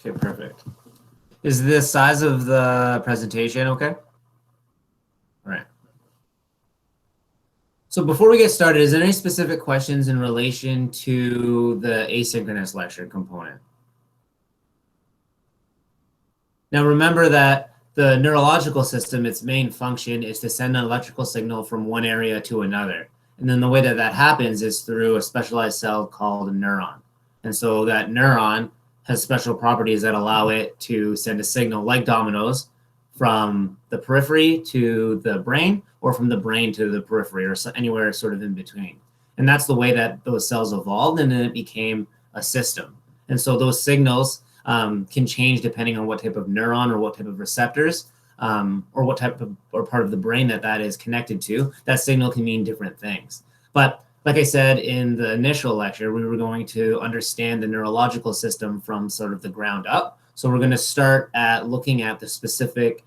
Okay, perfect. Is the size of the presentation okay? All right. So before we get started, is there any specific questions in relation to the asynchronous lecture component? Now remember that the neurological system, its main function is to send an electrical signal from one area to another. And then the way that that happens is through a specialized cell called a neuron. And so that neuron has special properties that allow it to send a signal like dominoes from the periphery to the brain, or from the brain to the periphery, or anywhere sort of in between. And that's the way that those cells evolved, and then it became a system. And so those signals can change depending on what type of neuron or what type of receptors or what type of or part of the brain that is connected to. That signal can mean different things. But like I said in the initial lecture, we were going to understand the neurological system from sort of the ground up. So we're going to start at looking at the specific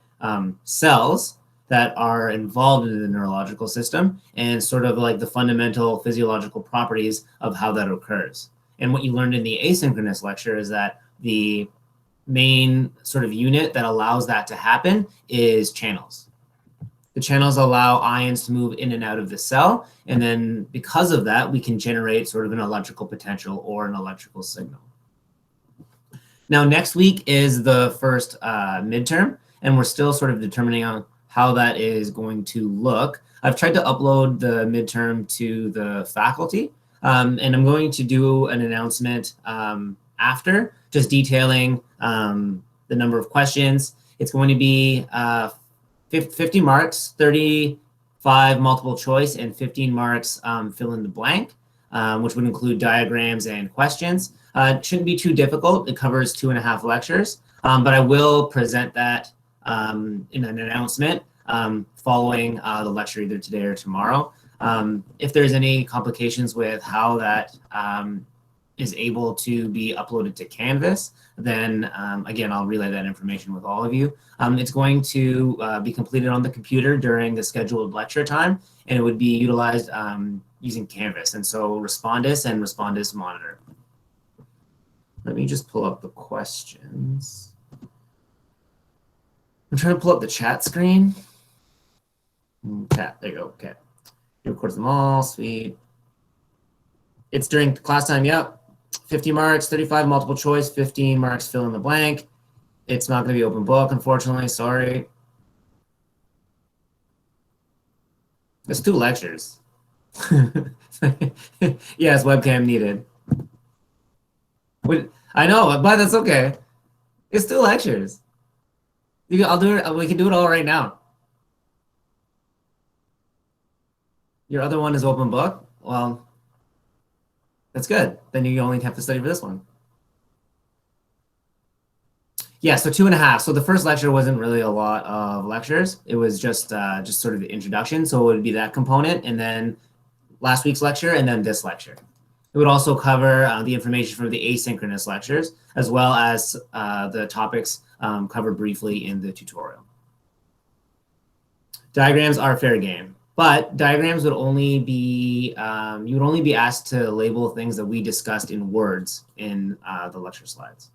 cells that are involved in the neurological system and sort of like the fundamental physiological properties of how that occurs. And what you learned in the asynchronous lecture is that the main sort of unit that allows that to happen is channels. The channels allow ions to move in and out of the cell. And then because of that, we can generate sort of an electrical potential or an electrical signal. Now, next week is the first midterm, and we're still sort of determining on how that is going to look. I've tried to upload the midterm to the faculty, and I'm going to do an announcement after, just detailing the number of questions. It's going to be 50 marks, 35 multiple choice, and 15 marks fill in the blank, which would include diagrams and questions. It shouldn't be too difficult. It covers 2.5 lectures, but I will present that in an announcement following the lecture either today or tomorrow. If there's any complications with how that is able to be uploaded to Canvas, then again, I'll relay that information with all of you. It's going to be completed on the computer during the scheduled lecture time, and it would be utilized using Canvas, and so Respondus and Respondus Monitor. Let me just pull up the questions. I'm trying to pull up the chat screen. Okay, there you go. Okay. You record them all. Sweet. It's during class time. Yep. 50 marks, 35 multiple choice, 15 marks fill in the blank. It's not going to be open book, unfortunately. Sorry. It's 2 lectures. Yes, webcam needed. I know, but that's okay. It's 2 lectures. I'll do it. We can do it all right now. Your other one is open book. Well, that's good. Then you only have to study for this one. Yeah, so 2.5. So the first lecture wasn't really a lot of lectures. It was just sort of the introduction. So it would be that component, and then last week's lecture, and then this lecture. It would also cover the information for the asynchronous lectures, as well as the topics covered briefly in the tutorial. Diagrams are fair game, but diagrams would only be, you would only be asked to label things that we discussed in words in the lecture slides.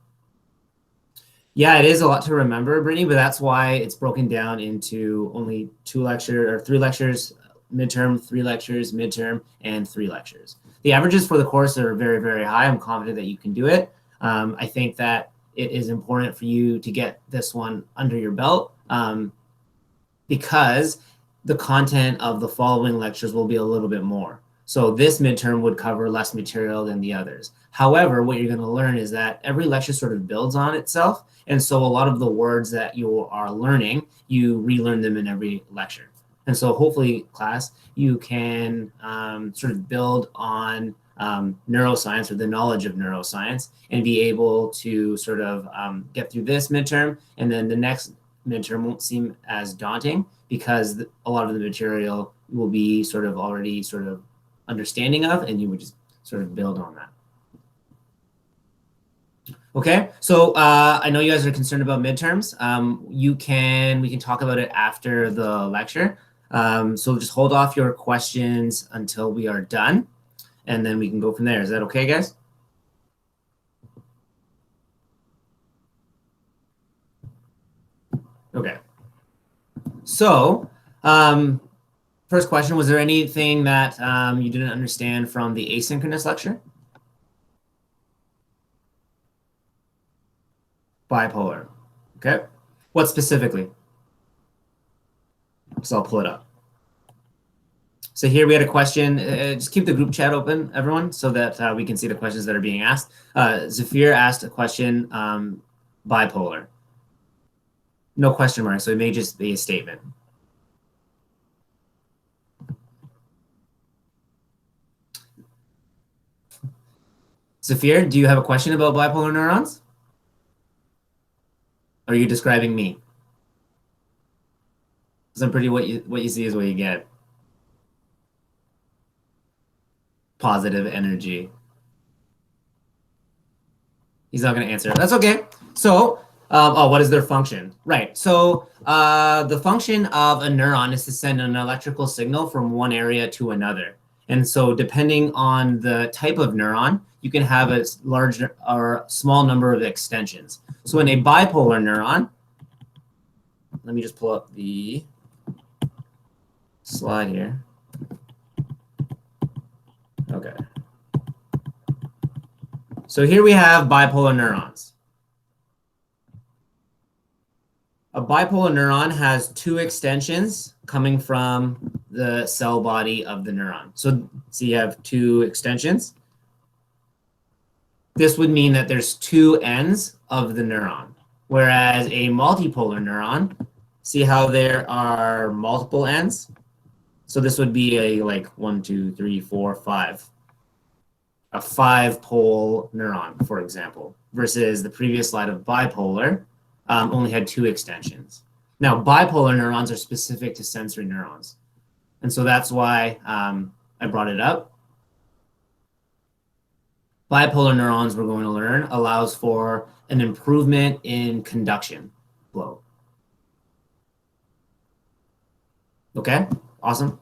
Yeah, it is a lot to remember, Brittany, but that's why it's broken down into only 3 lectures, midterm, 3 lectures, midterm, and 3 lectures. The averages for the course are very, very high. I'm confident that you can do it. I think that it is important for you to get this one under your belt because the content of the following lectures will be a little bit more. So this midterm would cover less material than the others. However, what you're going to learn is that every lecture sort of builds on itself. And so a lot of the words that you are learning, you relearn them in every lecture. And so hopefully, class, you can sort of build on neuroscience or the knowledge of neuroscience and be able to sort of get through this midterm. And then the next midterm won't seem as daunting because a lot of the material will be sort of already sort of understanding of, and you would just sort of build on that. Okay, so I know you guys are concerned about midterms. We can talk about it after the lecture. So just hold off your questions until we are done, and then we can go from there. Is that okay, guys? Okay. So, first question, was there anything that you didn't understand from the asynchronous lecture? Bipolar. Okay. What specifically? So I'll pull it up. So here we had a question. Just keep the group chat open, everyone, so that we can see the questions that are being asked. Zafir asked a question, bipolar. No question mark, so it may just be a statement. Zafir, do you have a question about bipolar neurons? Or are you describing me? Because I'm pretty what you see is what you get. Positive energy. He's not going to answer. That's okay. So, oh, what is their function? Right. So the function of a neuron is to send an electrical signal from one area to another. And so depending on the type of neuron, you can have a large or small number of extensions. So in a bipolar neuron, let me just pull up the slide here. Okay. So here we have bipolar neurons. A bipolar neuron has two extensions coming from the cell body of the neuron. So you have two extensions. This would mean that there's two ends of the neuron. Whereas a multipolar neuron, see how there are multiple ends? So this would be a like 1, 2, 3, 4, 5. A 5-pole neuron, for example, versus the previous slide of bipolar only had two extensions. Now, bipolar neurons are specific to sensory neurons. And so that's why I brought it up. Bipolar neurons, we're going to learn, allows for an improvement in conduction flow. Okay, awesome.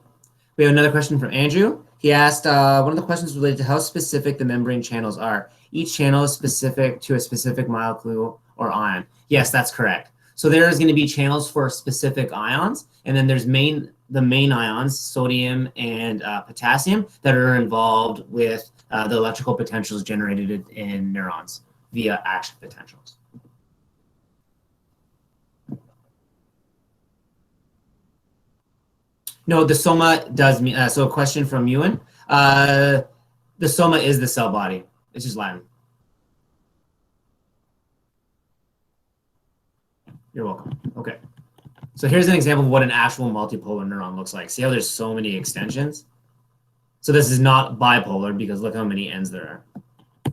We have another question from Andrew. He asked, one of the questions related to how specific the membrane channels are. Each channel is specific to a specific molecule or ion. Yes, that's correct. So there is going to be channels for specific ions, and then there's the main ions, sodium and potassium, that are involved with the electrical potentials generated in neurons via action potentials. No, the soma does mean, so a question from Ewan. The soma is the cell body. It's just Latin. You're welcome. Okay. So here's an example of what an actual multipolar neuron looks like. See how there's so many extensions? So this is not bipolar because look how many ends there are.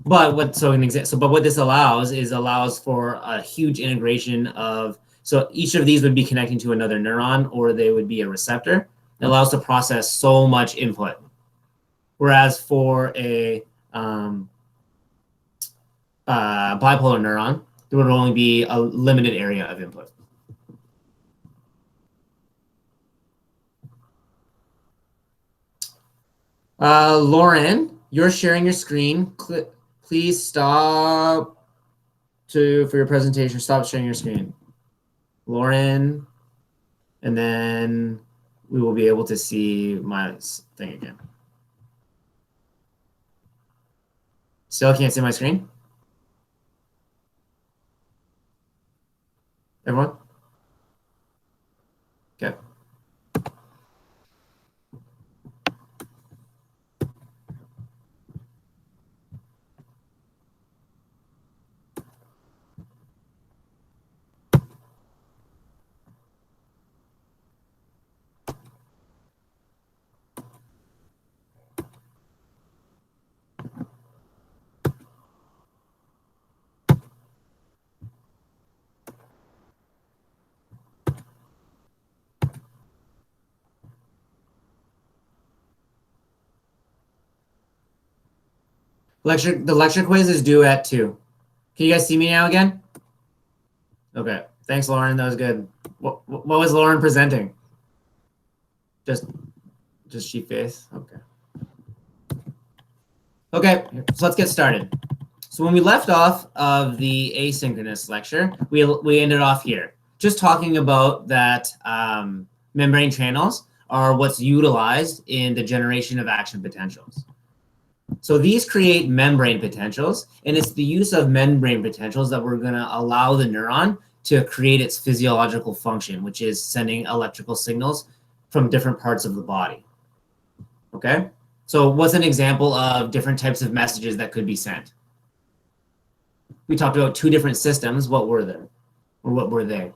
But what this allows for a huge integration of, so each of these would be connecting to another neuron, or they would be a receptor. It allows to process so much input. Whereas for a bipolar neuron, there would only be a limited area of input. Lauren, you're sharing your screen. Please stop for your presentation. Stop sharing your screen. Lauren, and then we will be able to see my thing again. Still can't see my screen? Everyone? Okay. The lecture quiz is due at 2. Can you guys see me now again? Okay. Thanks, Lauren. That was good. What was Lauren presenting? Just sheep face? Okay. Okay, so let's get started. So when we left off of the asynchronous lecture, we ended off here. just talking about that membrane channels are what's utilized in the generation of action potentials. So these create membrane potentials, and it's the use of membrane potentials that we're going to allow the neuron to create its physiological function, which is sending electrical signals from different parts of the body. Okay? So what's an example of different types of messages that could be sent? We talked about two different systems. What were they? Or what were they?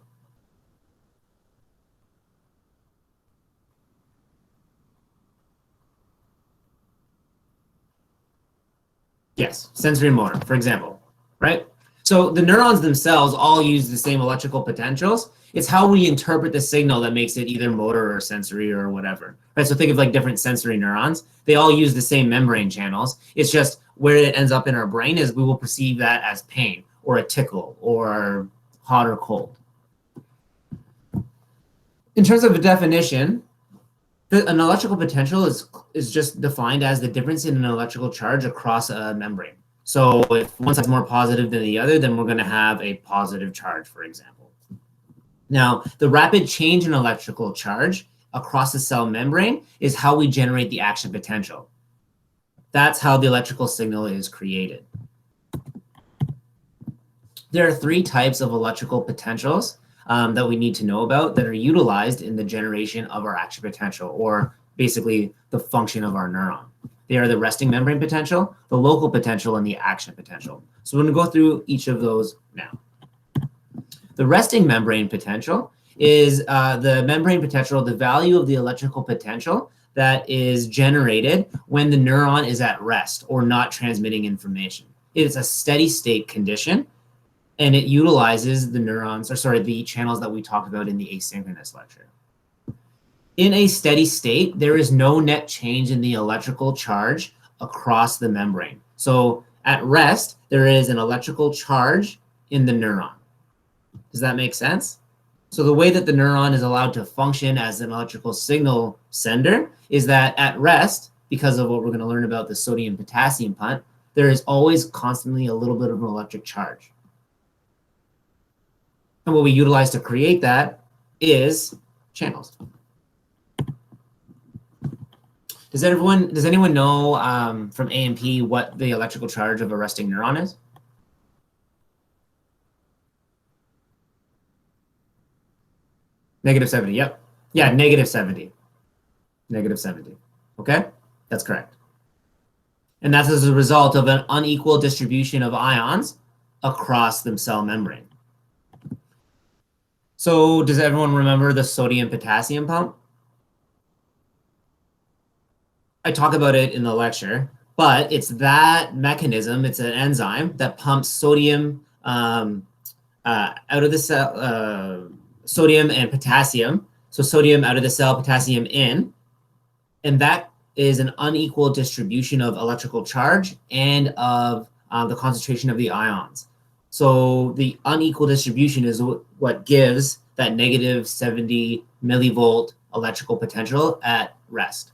Yes, sensory motor, for example, right? So the neurons themselves all use the same electrical potentials. It's how we interpret the signal that makes it either motor or sensory or whatever, right? So think of like different sensory neurons. They all use the same membrane channels. It's just where it ends up in our brain is we will perceive that as pain or a tickle or hot or cold. In terms of a definition, an electrical potential is just defined as the difference in an electrical charge across a membrane. So if one side's more positive than the other, then we're going to have a positive charge, for example. Now, the rapid change in electrical charge across the cell membrane is how we generate the action potential. That's how the electrical signal is created. There are three types of electrical potentials that we need to know about that are utilized in the generation of our action potential, or basically the function of our neuron. They are the resting membrane potential, the local potential, and the action potential. So we're going to go through each of those now. The resting membrane potential is the membrane potential, the value of the electrical potential that is generated when the neuron is at rest or not transmitting information. It is a steady state condition, and it utilizes the neurons, or sorry, the channels that we talked about in the asynchronous lecture. In a steady state, there is no net change in the electrical charge across the membrane. So at rest, there is an electrical charge in the neuron. Does that make sense? So the way that the neuron is allowed to function as an electrical signal sender is that at rest, because of what we're going to learn about the sodium-potassium pump, there is always constantly a little bit of an electric charge. And what we utilize to create that is channels. Does anyone know from A&P what the electrical charge of a resting neuron is? -70, yep. Yeah, -70. -70, okay? That's correct. And that's as a result of an unequal distribution of ions across the cell membrane. So does everyone remember the sodium-potassium pump? I talk about it in the lecture, but it's that mechanism, it's an enzyme that pumps sodium out of the cell, sodium and potassium. So sodium out of the cell, potassium in, and that is an unequal distribution of electrical charge and of the concentration of the ions. So the unequal distribution is what gives that -70 millivolt electrical potential at rest.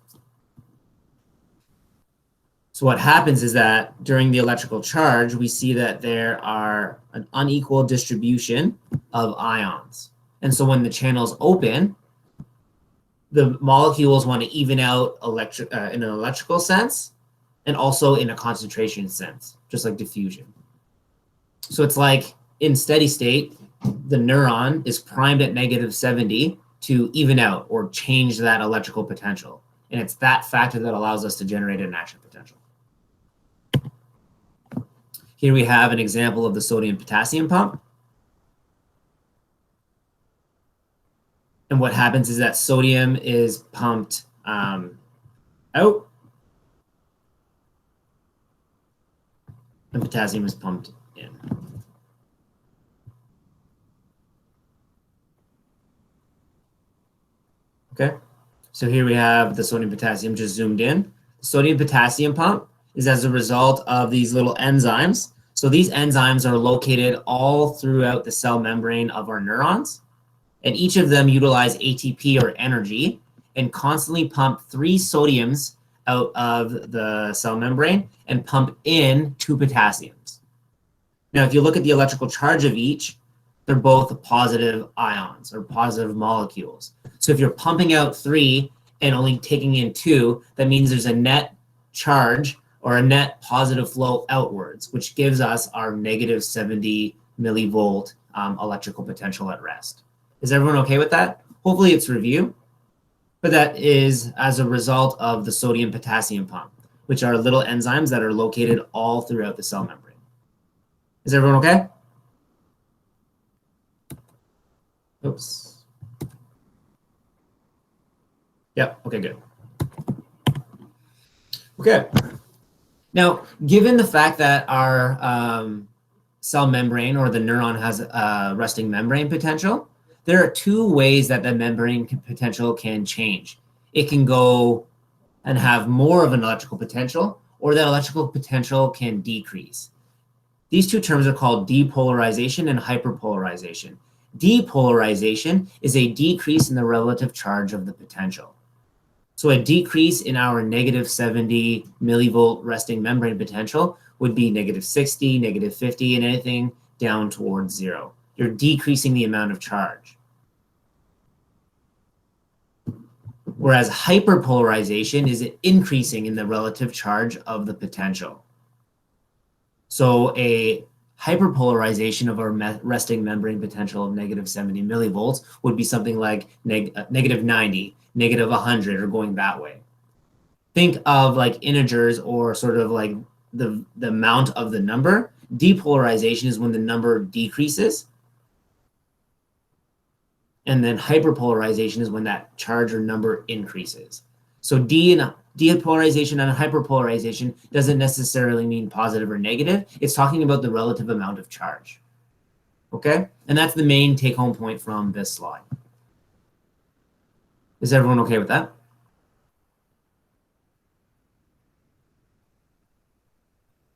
So what happens is that during the electrical charge, we see that there are an unequal distribution of ions. And so when the channels open, the molecules want to even out in an electrical sense and also in a concentration sense, just like diffusion. So it's like in steady state, the neuron is primed at -70 to even out or change that electrical potential. And it's that factor that allows us to generate an action potential. Here we have an example of the sodium-potassium pump. And what happens is that sodium is pumped out, and potassium is pumped in. Okay, so here we have the sodium-potassium just zoomed in. The sodium-potassium pump is as a result of these little enzymes. So these enzymes are located all throughout the cell membrane of our neurons, and each of them utilize ATP or energy and constantly pump 3 sodiums out of the cell membrane and pump in 2 potassiums. Now, if you look at the electrical charge of each, they're both positive ions or positive molecules. So if you're pumping out 3 and only taking in 2, that means there's a net charge or a net positive flow outwards, which gives us our negative 70 millivolt electrical potential at rest. Is everyone okay with that? Hopefully it's review, but that is as a result of the sodium potassium pump, which are little enzymes that are located all throughout the cell membrane. Is everyone okay? Oops. Yep, okay, good. Okay. Now, given the fact that our cell membrane or the neuron has a resting membrane potential, there are 2 ways that the membrane potential can change. It can go and have more of an electrical potential, or that electrical potential can decrease. These 2 terms are called depolarization and hyperpolarization. Depolarization is a decrease in the relative charge of the potential. So a decrease in our negative 70 millivolt resting membrane potential would be negative 60, negative 50, and anything down towards 0. You're decreasing the amount of charge. Whereas hyperpolarization is increasing in the relative charge of the potential. So a hyperpolarization of our resting membrane potential of negative 70 millivolts would be something like negative 90, negative 100, or going that way. Think of like integers or sort of like the amount of the number. Depolarization is when the number decreases. And then hyperpolarization is when that charge or number increases. So depolarization and hyperpolarization doesn't necessarily mean positive or negative. It's talking about the relative amount of charge. Okay? And that's the main take-home point from this slide. Is everyone okay with that?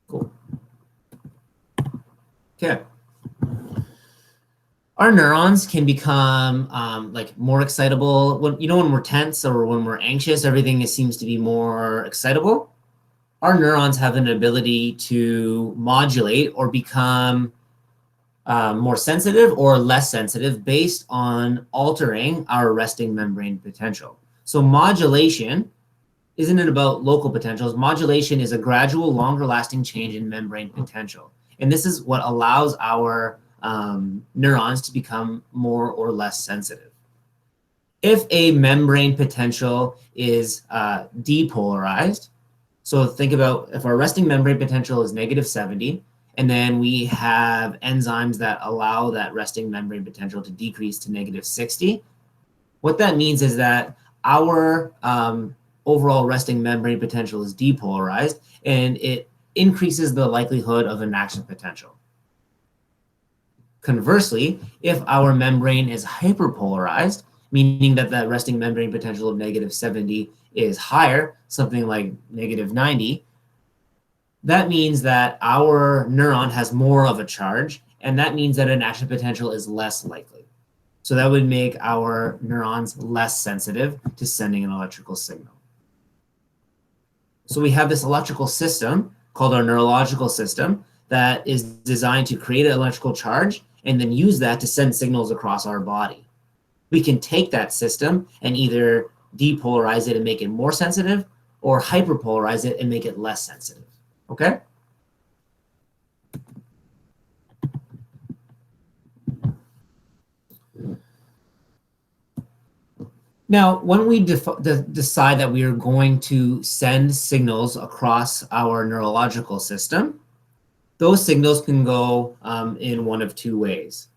Cool. Okay. Our neurons can become like more excitable. When we're tense or when we're anxious, everything seems to be more excitable. Our neurons have an ability to modulate or become more sensitive or less sensitive based on altering our resting membrane potential. So modulation isn't it about local potentials? Modulation is a gradual, longer lasting change in membrane potential. And this is what allows our neurons to become more or less sensitive. If a membrane potential is depolarized, so think about if our resting membrane potential is negative 70, and then we have enzymes that allow that resting membrane potential to decrease to negative 60, what that means is that our overall resting membrane potential is depolarized, and it increases the likelihood of an action potential. Conversely, if our membrane is hyperpolarized, meaning that the resting membrane potential of negative 70 is higher, something like negative 90, that means that our neuron has more of a charge, and that means that an action potential is less likely. So that would make our neurons less sensitive to sending an electrical signal. So we have this electrical system called our neurological system that is designed to create an electrical charge and then use that to send signals across our body. We can take that system and either depolarize it and make it more sensitive or hyperpolarize it and make it less sensitive. Okay? Now, when we decide that we are going to send signals across our neurological system, those signals can go in one of 2 ways.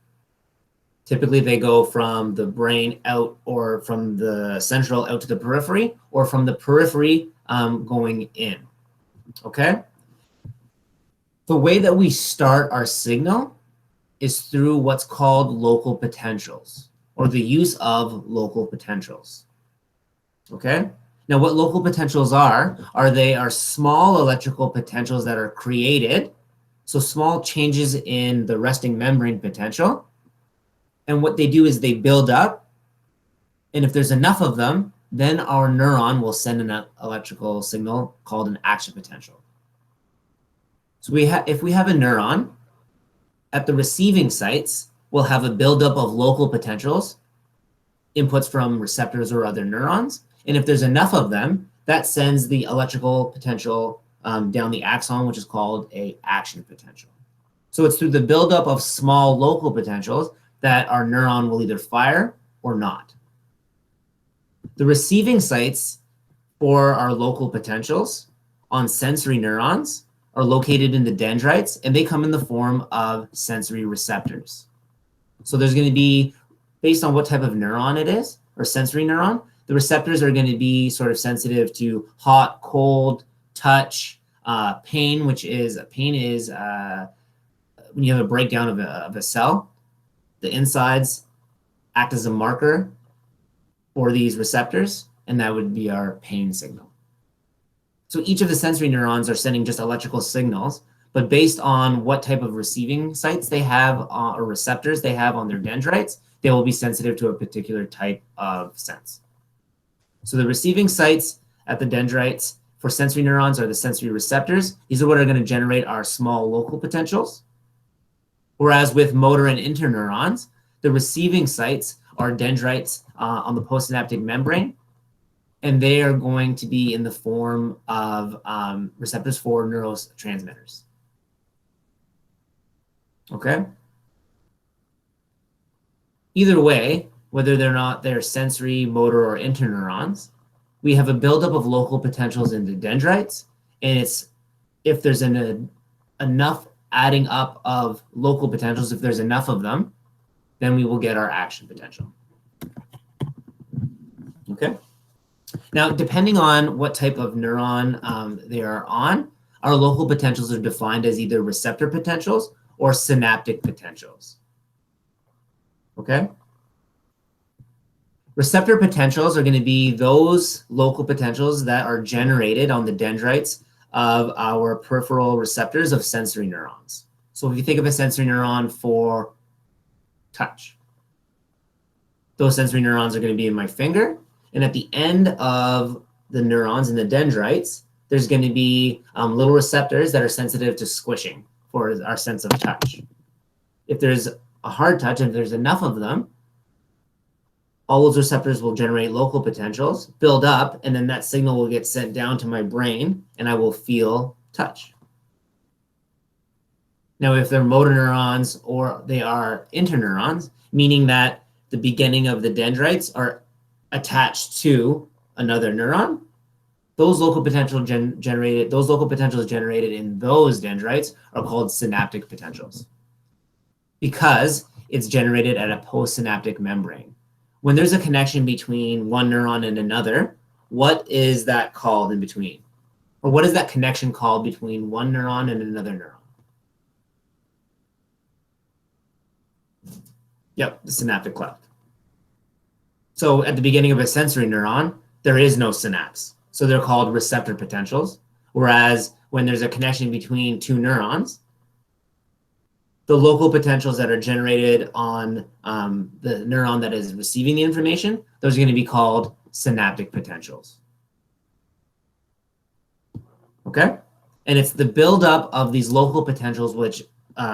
Typically, they go from the brain out or from the central out to the periphery, or from the periphery going in. Okay? The way that we start our signal is through what's called local potentials, or the use of local potentials. Okay? Now, what local potentials are they are small electrical potentials that are created, so small changes in the resting membrane potential. And what they do is they build up, and if there's enough of them, then our neuron will send an electrical signal called an action potential. So if we have a neuron, at the receiving sites, will have a buildup of local potentials, inputs from receptors or other neurons. And if there's enough of them, that sends the electrical potential down the axon, which is called a action potential. So it's through the buildup of small local potentials that our neuron will either fire or not. The receiving sites for our local potentials on sensory neurons are located in the dendrites, and they come in the form of sensory receptors. So there's going to be, based on what type of neuron it is, or sensory neuron, the receptors are going to be sort of sensitive to hot, cold, touch, pain, when you have a breakdown of a cell. The insides act as a marker for these receptors, and that would be our pain signal. So each of the sensory neurons are sending just electrical signals, but based on what type of receiving sites they have or receptors they have on their dendrites, they will be sensitive to a particular type of sense. So the receiving sites at the dendrites for sensory neurons are the sensory receptors. These are what are going to generate our small local potentials. Whereas with motor and interneurons, the receiving sites are dendrites on the postsynaptic membrane, and they are going to be in the form of receptors for neurotransmitters. Okay? Either way, whether they're sensory, motor, or interneurons, we have a buildup of local potentials in the dendrites, and it's if there's enough adding up of local potentials, if there's enough of them, then we will get our action potential. Okay? Now, depending on what type of neuron they are on, our local potentials are defined as either receptor potentials or synaptic potentials. Okay? Receptor potentials are going to be those local potentials that are generated on the dendrites of our peripheral receptors of sensory neurons. So if you think of a sensory neuron for touch, those sensory neurons are going to be in my finger. And at the end of the neurons in the dendrites, there's going to be little receptors that are sensitive to squishing for our sense of touch. If there's a hard touch, and if there's enough of them, all those receptors will generate local potentials, build up, and then that signal will get sent down to my brain, and I will feel touch. Now, if they're motor neurons or they are interneurons, meaning that the beginning of the dendrites are attached to another neuron, those local potentials generated in those dendrites are called synaptic potentials because it's generated at a postsynaptic membrane. When there's a connection between one neuron and another, what is that called in between? Or what is that connection called between one neuron and another neuron? Yep, the synaptic cleft. So at the beginning of a sensory neuron, there is no synapse. So they're called receptor potentials. Whereas when there's a connection between two neurons, the local potentials that are generated on the neuron that is receiving the information, those are going to be called synaptic potentials. Okay? And it's the buildup of these local potentials which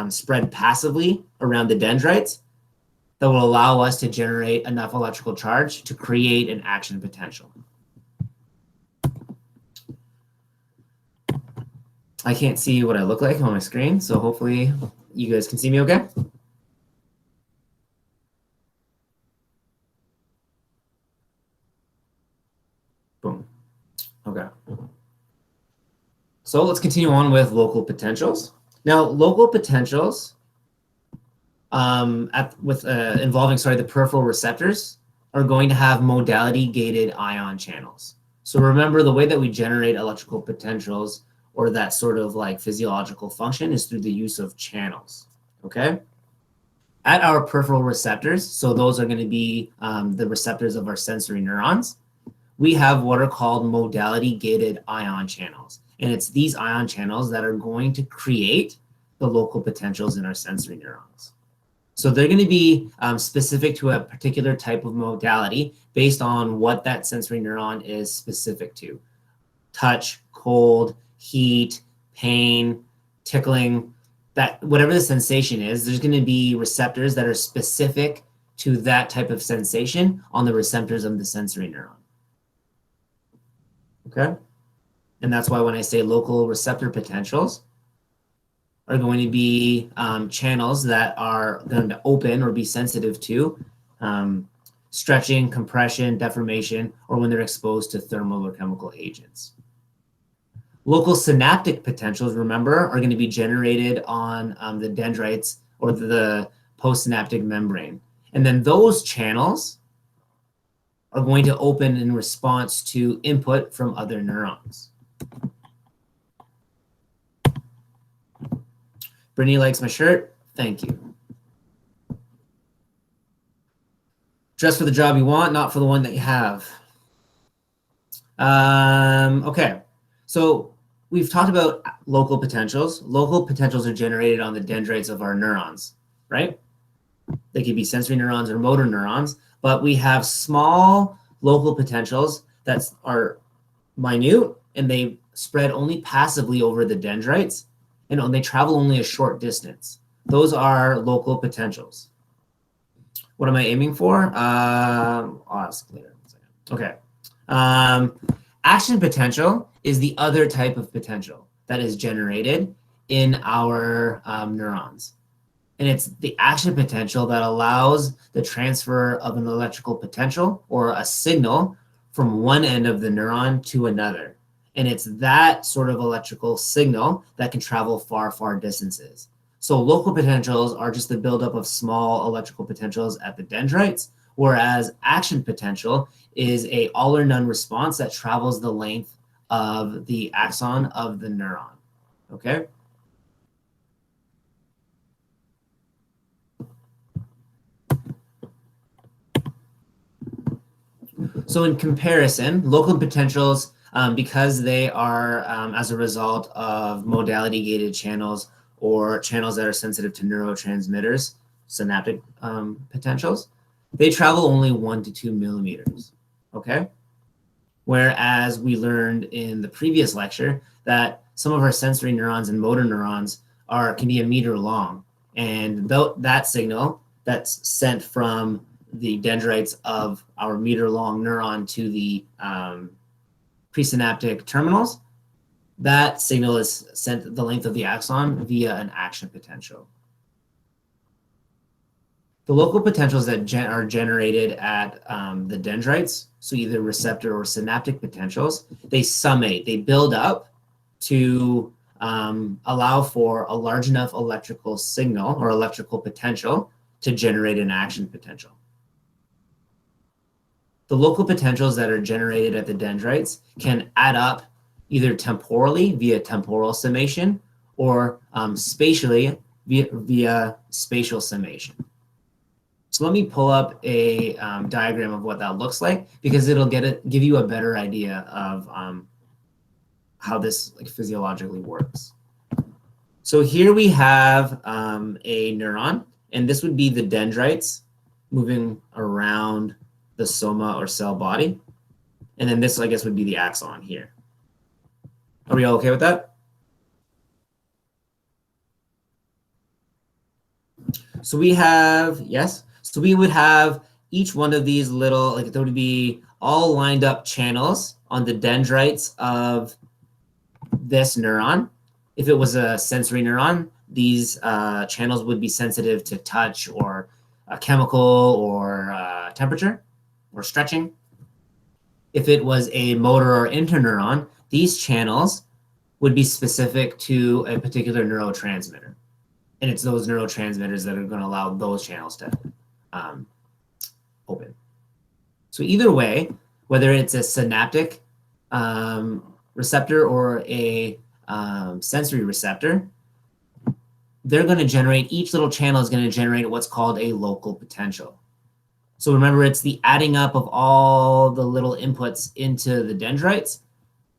spread passively around the dendrites that will allow us to generate enough electrical charge to create an action potential. I can't see what I look like on my screen, so hopefully you guys can see me okay? Boom. Okay. So let's continue on with local potentials. Now, local potentials involving the peripheral receptors are going to have modality-gated ion channels. So remember, the way that we generate electrical potentials or that sort of like physiological function is through the use of channels, okay? At our peripheral receptors, so those are going to be the receptors of our sensory neurons, we have what are called modality-gated ion channels. And it's these ion channels that are going to create the local potentials in our sensory neurons. So they're going to be specific to a particular type of modality based on what that sensory neuron is specific to. Touch, cold, heat, pain, tickling, that whatever the sensation is, there's going to be receptors that are specific to that type of sensation on the receptors of the sensory neuron. Okay? And that's why when I say local receptor potentials are going to be channels that are going to open or be sensitive to stretching, compression, deformation, or when they're exposed to thermal or chemical agents. Local synaptic potentials, remember, are going to be generated on the dendrites or the postsynaptic membrane. And then those channels are going to open in response to input from other neurons. Brittany likes my shirt. Thank you. Dress for the job you want, not for the one that you have. Okay, so we've talked about local potentials. Local potentials are generated on the dendrites of our neurons, right? They could be sensory neurons or motor neurons, but we have small local potentials that are minute and they spread only passively over the dendrites and they travel only a short distance. Those are local potentials. What am I aiming for? I'll ask later. Okay. Action potential is the other type of potential that is generated in our neurons. And it's the action potential that allows the transfer of an electrical potential or a signal from one end of the neuron to another. And it's that sort of electrical signal that can travel far, far distances. So local potentials are just the buildup of small electrical potentials at the dendrites, whereas action potential is a all or none response that travels the length of the axon of the neuron. Okay? So in comparison, local potentials, because they are as a result of modality-gated channels or channels that are sensitive to neurotransmitters, synaptic potentials, they travel only 1 to 2 millimeters, okay? Whereas we learned in the previous lecture that some of our sensory neurons and motor neurons can be a meter long. And that signal that's sent from the dendrites of our meter-long neuron to the presynaptic terminals, that signal is sent the length of the axon via an action potential. The local potentials that are generated at the dendrites, so either receptor or synaptic potentials, they summate, they build up to allow for a large enough electrical signal or electrical potential to generate an action potential. The local potentials that are generated at the dendrites can add up either temporally via temporal summation or spatially via spatial summation. So let me pull up a diagram of what that looks like because it'll give you a better idea of how this physiologically works. So here we have a neuron, and this would be the dendrites moving around the soma or cell body. And then this, I guess, would be the axon here. Are we all okay with that? So we have, yes. So we would have each one of these little, there would be all lined up channels on the dendrites of this neuron. If it was a sensory neuron, these channels would be sensitive to touch or a chemical or temperature or stretching. If it was a motor or interneuron, these channels would be specific to a particular neurotransmitter. And it's those neurotransmitters that are going to allow those channels to open. So either way, whether it's a synaptic receptor or a sensory receptor, they're going to generate, each little channel is going to generate what's called a local potential. So remember, it's the adding up of all the little inputs into the dendrites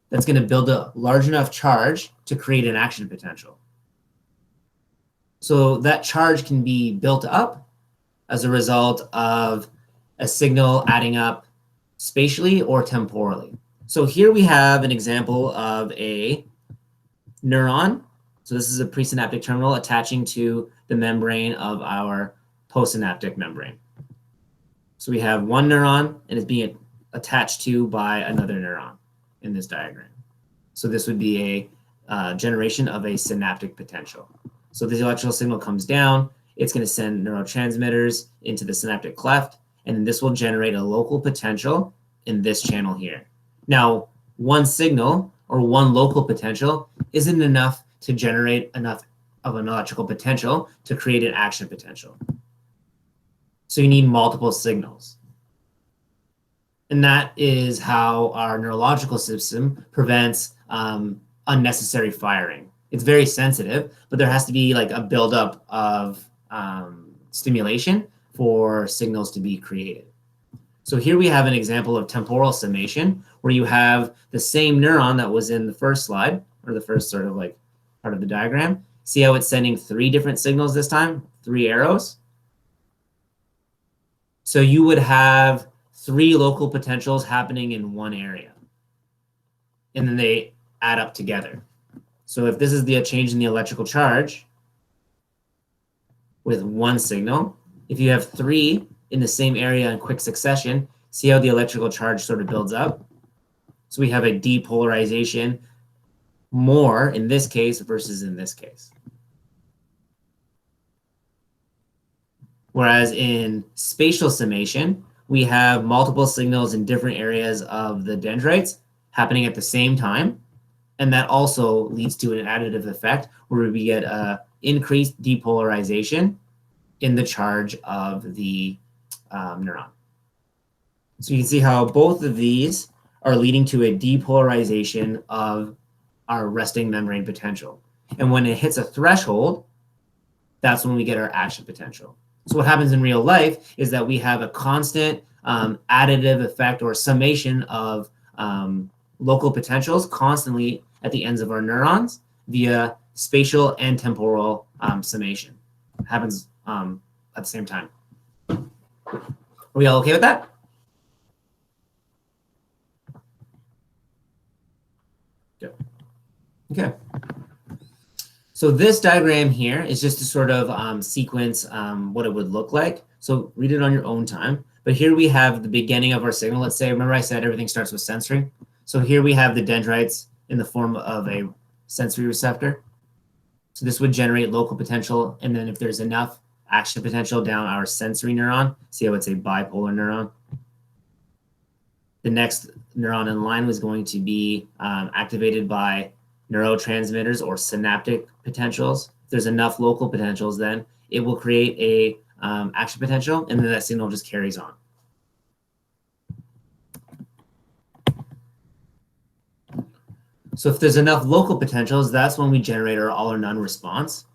that's going to build a large enough charge to create an action potential. So that charge can be built up as a result of a signal adding up spatially or temporally. So here we have an example of a neuron. So So this is a presynaptic terminal attaching to the membrane of our postsynaptic membrane. So we have one neuron and it's being attached to by another neuron in this diagram. So this would be a generation of a synaptic potential. So the electrical signal comes down, it's going to send neurotransmitters into the synaptic cleft, and then this will generate a local potential in this channel here. Now, one signal or one local potential isn't enough to generate enough of an electrical potential to create an action potential. So you need multiple signals. And that is how our neurological system prevents unnecessary firing. It's very sensitive, but there has to be like a buildup of stimulation for signals to be created. So here we have an example of temporal summation, where you have the same neuron that was in the first slide, or the first sort of like part of the diagram. See how it's sending 3 different signals this time, 3 arrows? So you would have 3 local potentials happening in one area, and then they add up together. So if this is the change in the electrical charge with one signal, if you have 3 in the same area in quick succession, see how the electrical charge sort of builds up? So we have a depolarization more in this case versus in this case. Whereas in spatial summation, we have multiple signals in different areas of the dendrites happening at the same time. And that also leads to an additive effect where we get increased depolarization in the charge of the neuron. So you can see how both of these are leading to a depolarization of our resting membrane potential. And when it hits a threshold, that's when we get our action potential. So what happens in real life is that we have a constant additive effect or summation of local potentials constantly at the ends of our neurons via spatial and temporal summation. It happens at the same time. Are we all okay with that? Good. Okay. So this diagram here is just to sort of sequence what it would look like. So read it on your own time. But here we have the beginning of our signal. Let's say, remember I said everything starts with sensory. So here we have the dendrites in the form of a sensory receptor. So this would generate local potential. And then if there's enough action potential down our sensory neuron, see how it's a bipolar neuron. The next neuron in line was going to be activated by neurotransmitters or synaptic potentials. If there's enough local potentials, then it will create a action potential, and then that signal just carries on. So if there's enough local potentials, that's when we generate our all or none response,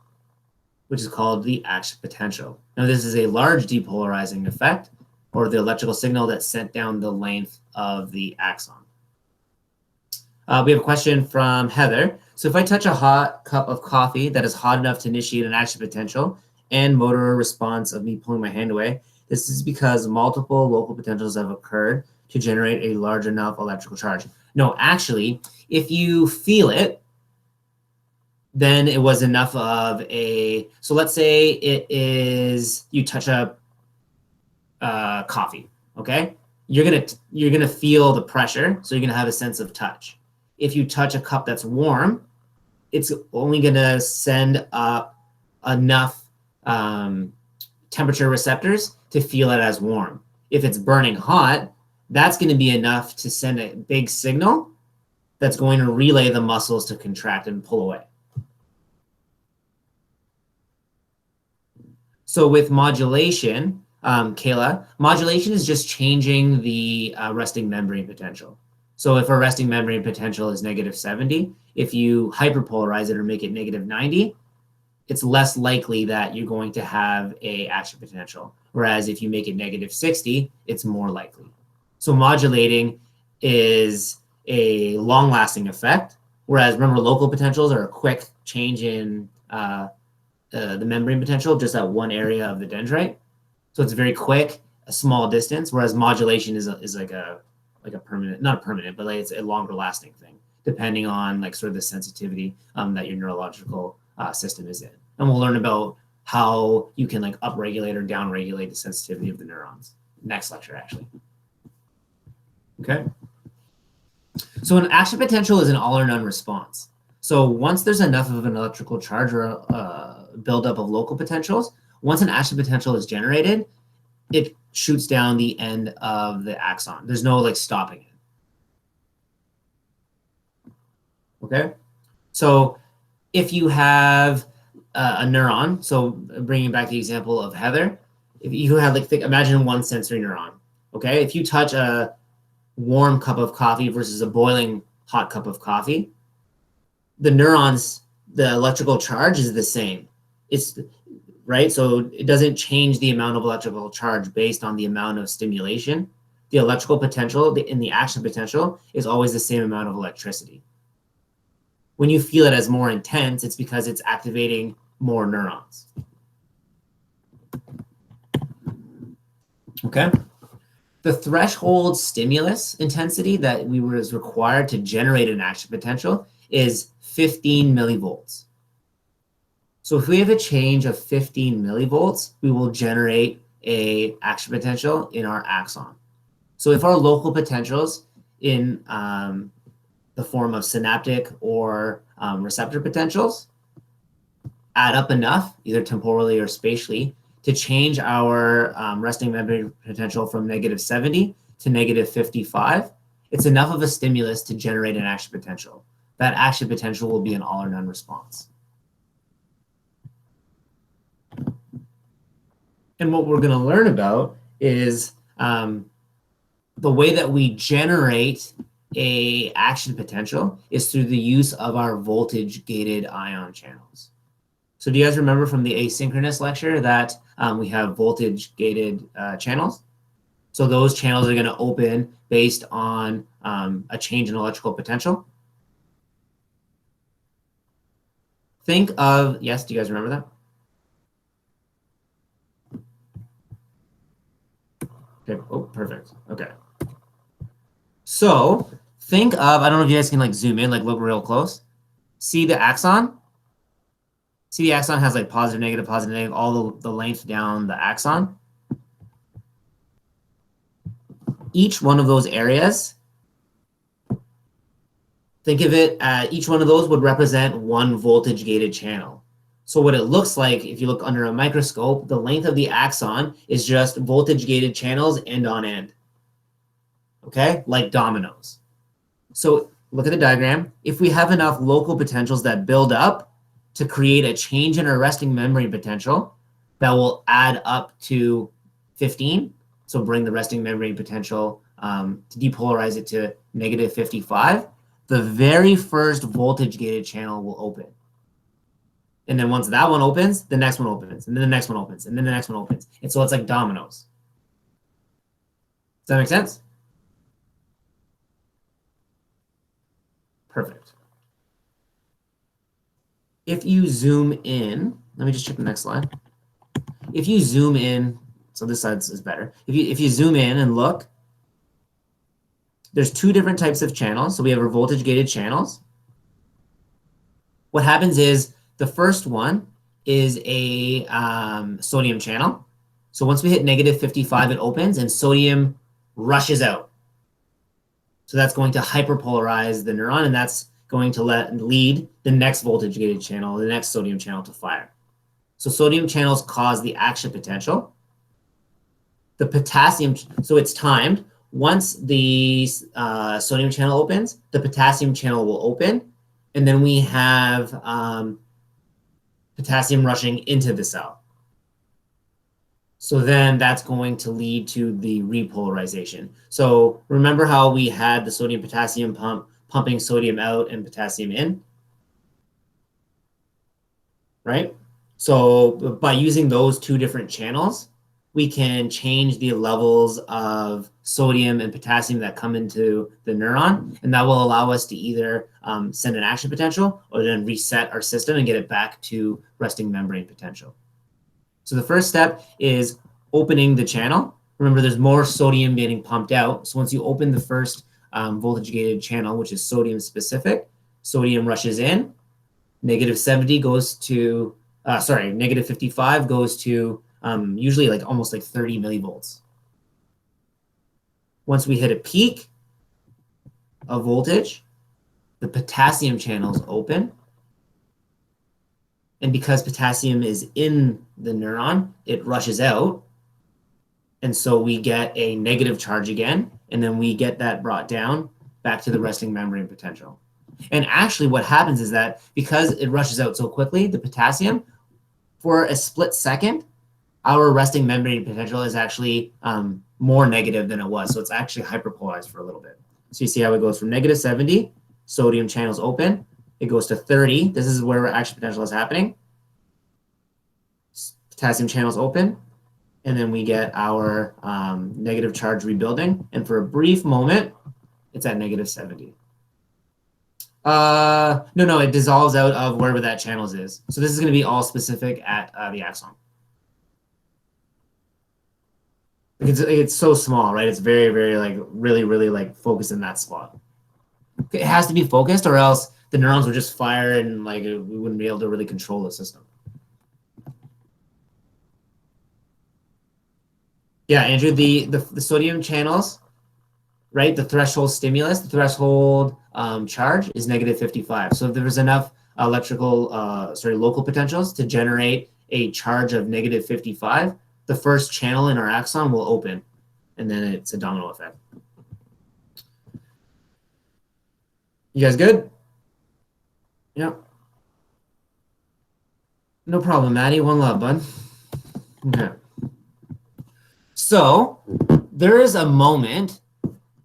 which is called the action potential. Now this is a large depolarizing effect, or the electrical signal that's sent down the length of the axon. We have a question from Heather. So if I touch a hot cup of coffee that is hot enough to initiate an action potential and motor response of me pulling my hand away, this is because multiple local potentials have occurred to generate a large enough electrical charge. No, actually, if you feel it, then it was enough of a, so let's say it is, you touch a coffee, okay? You're gonna feel the pressure, so you're gonna have a sense of touch. If you touch a cup that's warm, it's only gonna send up enough temperature receptors to feel it as warm. If it's burning hot, that's gonna be enough to send a big signal that's going to relay the muscles to contract and pull away. So with modulation, Kayla, modulation is just changing the resting membrane potential. So if our resting membrane potential is -70, if you hyperpolarize it or make it -90, it's less likely that you're going to have a action potential. Whereas if you make it -60, it's more likely. So modulating is a long-lasting effect, whereas remember local potentials are a quick change in the membrane potential just at one area of the dendrite. So it's very quick, a small distance, whereas modulation is like a permanent, not a permanent, but like it's a longer lasting thing, depending on like sort of the sensitivity that your neurological system is in. And we'll learn about how you can like upregulate or downregulate the sensitivity of the neurons. Next lecture, actually. Okay. So an action potential is an all or none response. So once there's enough of an electrical charge or buildup of local potentials, once an action potential is generated, it shoots down the end of the axon. There's no like stopping it. Okay. So if you have a neuron, so bringing back the example of Heather, if you have like, imagine one sensory neuron. Okay. If you touch a warm cup of coffee versus a boiling hot cup of coffee, the neurons, the electrical charge is the same. It's right. So it doesn't change the amount of electrical charge based on the amount of stimulation. The electrical potential in the action potential is always the same amount of electricity. When you feel it as more intense, it's because it's activating more neurons. Okay. The threshold stimulus intensity that was required to generate an action potential is 15 millivolts. So if we have a change of 15 millivolts, we will generate a action potential in our axon. So if our local potentials in the form of synaptic or receptor potentials add up enough, either temporally or spatially, to change our resting membrane potential from -70 to -55, it's enough of a stimulus to generate an action potential. That action potential will be an all or none response. And what we're going to learn about is the way that we generate a action potential is through the use of our voltage-gated ion channels. So do you guys remember from the asynchronous lecture that we have voltage-gated channels? So those channels are going to open based on a change in electrical potential. Think of, yes, do you guys remember that? Okay, oh, perfect, okay. So think of, I don't know if you guys can like zoom in, like look real close. See the axon? See the axon has like positive, negative, all the length down the axon. Each one of those areas, think of it, each one of those would represent one voltage gated channel. So what it looks like, if you look under a microscope, the length of the axon is just voltage gated channels end on end. Okay, like dominoes. So look at the diagram. If we have enough local potentials that build up to create a change in our resting membrane potential that will add up to 15, so bring the resting membrane potential to depolarize it to -55, the very first voltage gated channel will open. And then once that one opens, the next one opens, and then the next one opens, and then the next one opens. And so it's like dominoes. Does that make sense? Perfect. If you zoom in, let me just check the next slide. If you zoom in, so this side is better. If you zoom in and look, there's two different types of channels. So we have our voltage gated channels. What happens is the first one is a sodium channel. So once we hit -55, it opens and sodium rushes out. So that's going to hyperpolarize the neuron, and that's going to lead the next voltage-gated channel, the next sodium channel to fire. So sodium channels cause the action potential. The potassium, so it's timed. Once the sodium channel opens, the potassium channel will open, and then we have potassium rushing into the cell. So then that's going to lead to the repolarization. So remember how we had the sodium potassium pump pumping sodium out and potassium in, right? So by using those two different channels, we can change the levels of sodium and potassium that come into the neuron, and that will allow us to either send an action potential or then reset our system and get it back to resting membrane potential. So the first step is opening the channel. Remember, there's more sodium getting pumped out. So once you open the first voltage-gated channel, which is sodium specific, sodium rushes in. Negative 70 goes to, negative 55 goes to usually like almost like 30 millivolts. Once we hit a peak of voltage, the potassium channels open. And because potassium is in the neuron, it rushes out. And so we get a negative charge again, and then we get that brought down back to the resting membrane potential. And actually what happens is that because it rushes out so quickly, the potassium, for a split second, our resting membrane potential is actually more negative than it was. So it's actually hyperpolarized for a little bit. So you see how it goes from negative 70, sodium channels open. It goes to 30. This is where action potential is happening. Potassium channels open. And then we get our negative charge rebuilding. And for a brief moment, it's at negative 70. No, it dissolves out of wherever that channels is. So this is going to be all specific at the axon. It's so small, right? It's very, very like really, really like focused in that spot. It has to be focused, or else the neurons would just fire and like we wouldn't be able to really control the system. Yeah, Andrew, the sodium channels, right? The threshold stimulus, the threshold charge is negative 55. So if there's enough local potentials to generate a charge of negative 55, the first channel in our axon will open, and then it's a domino effect. You guys good? Yep. No problem, Maddie. One love, bud. Okay. So there is a moment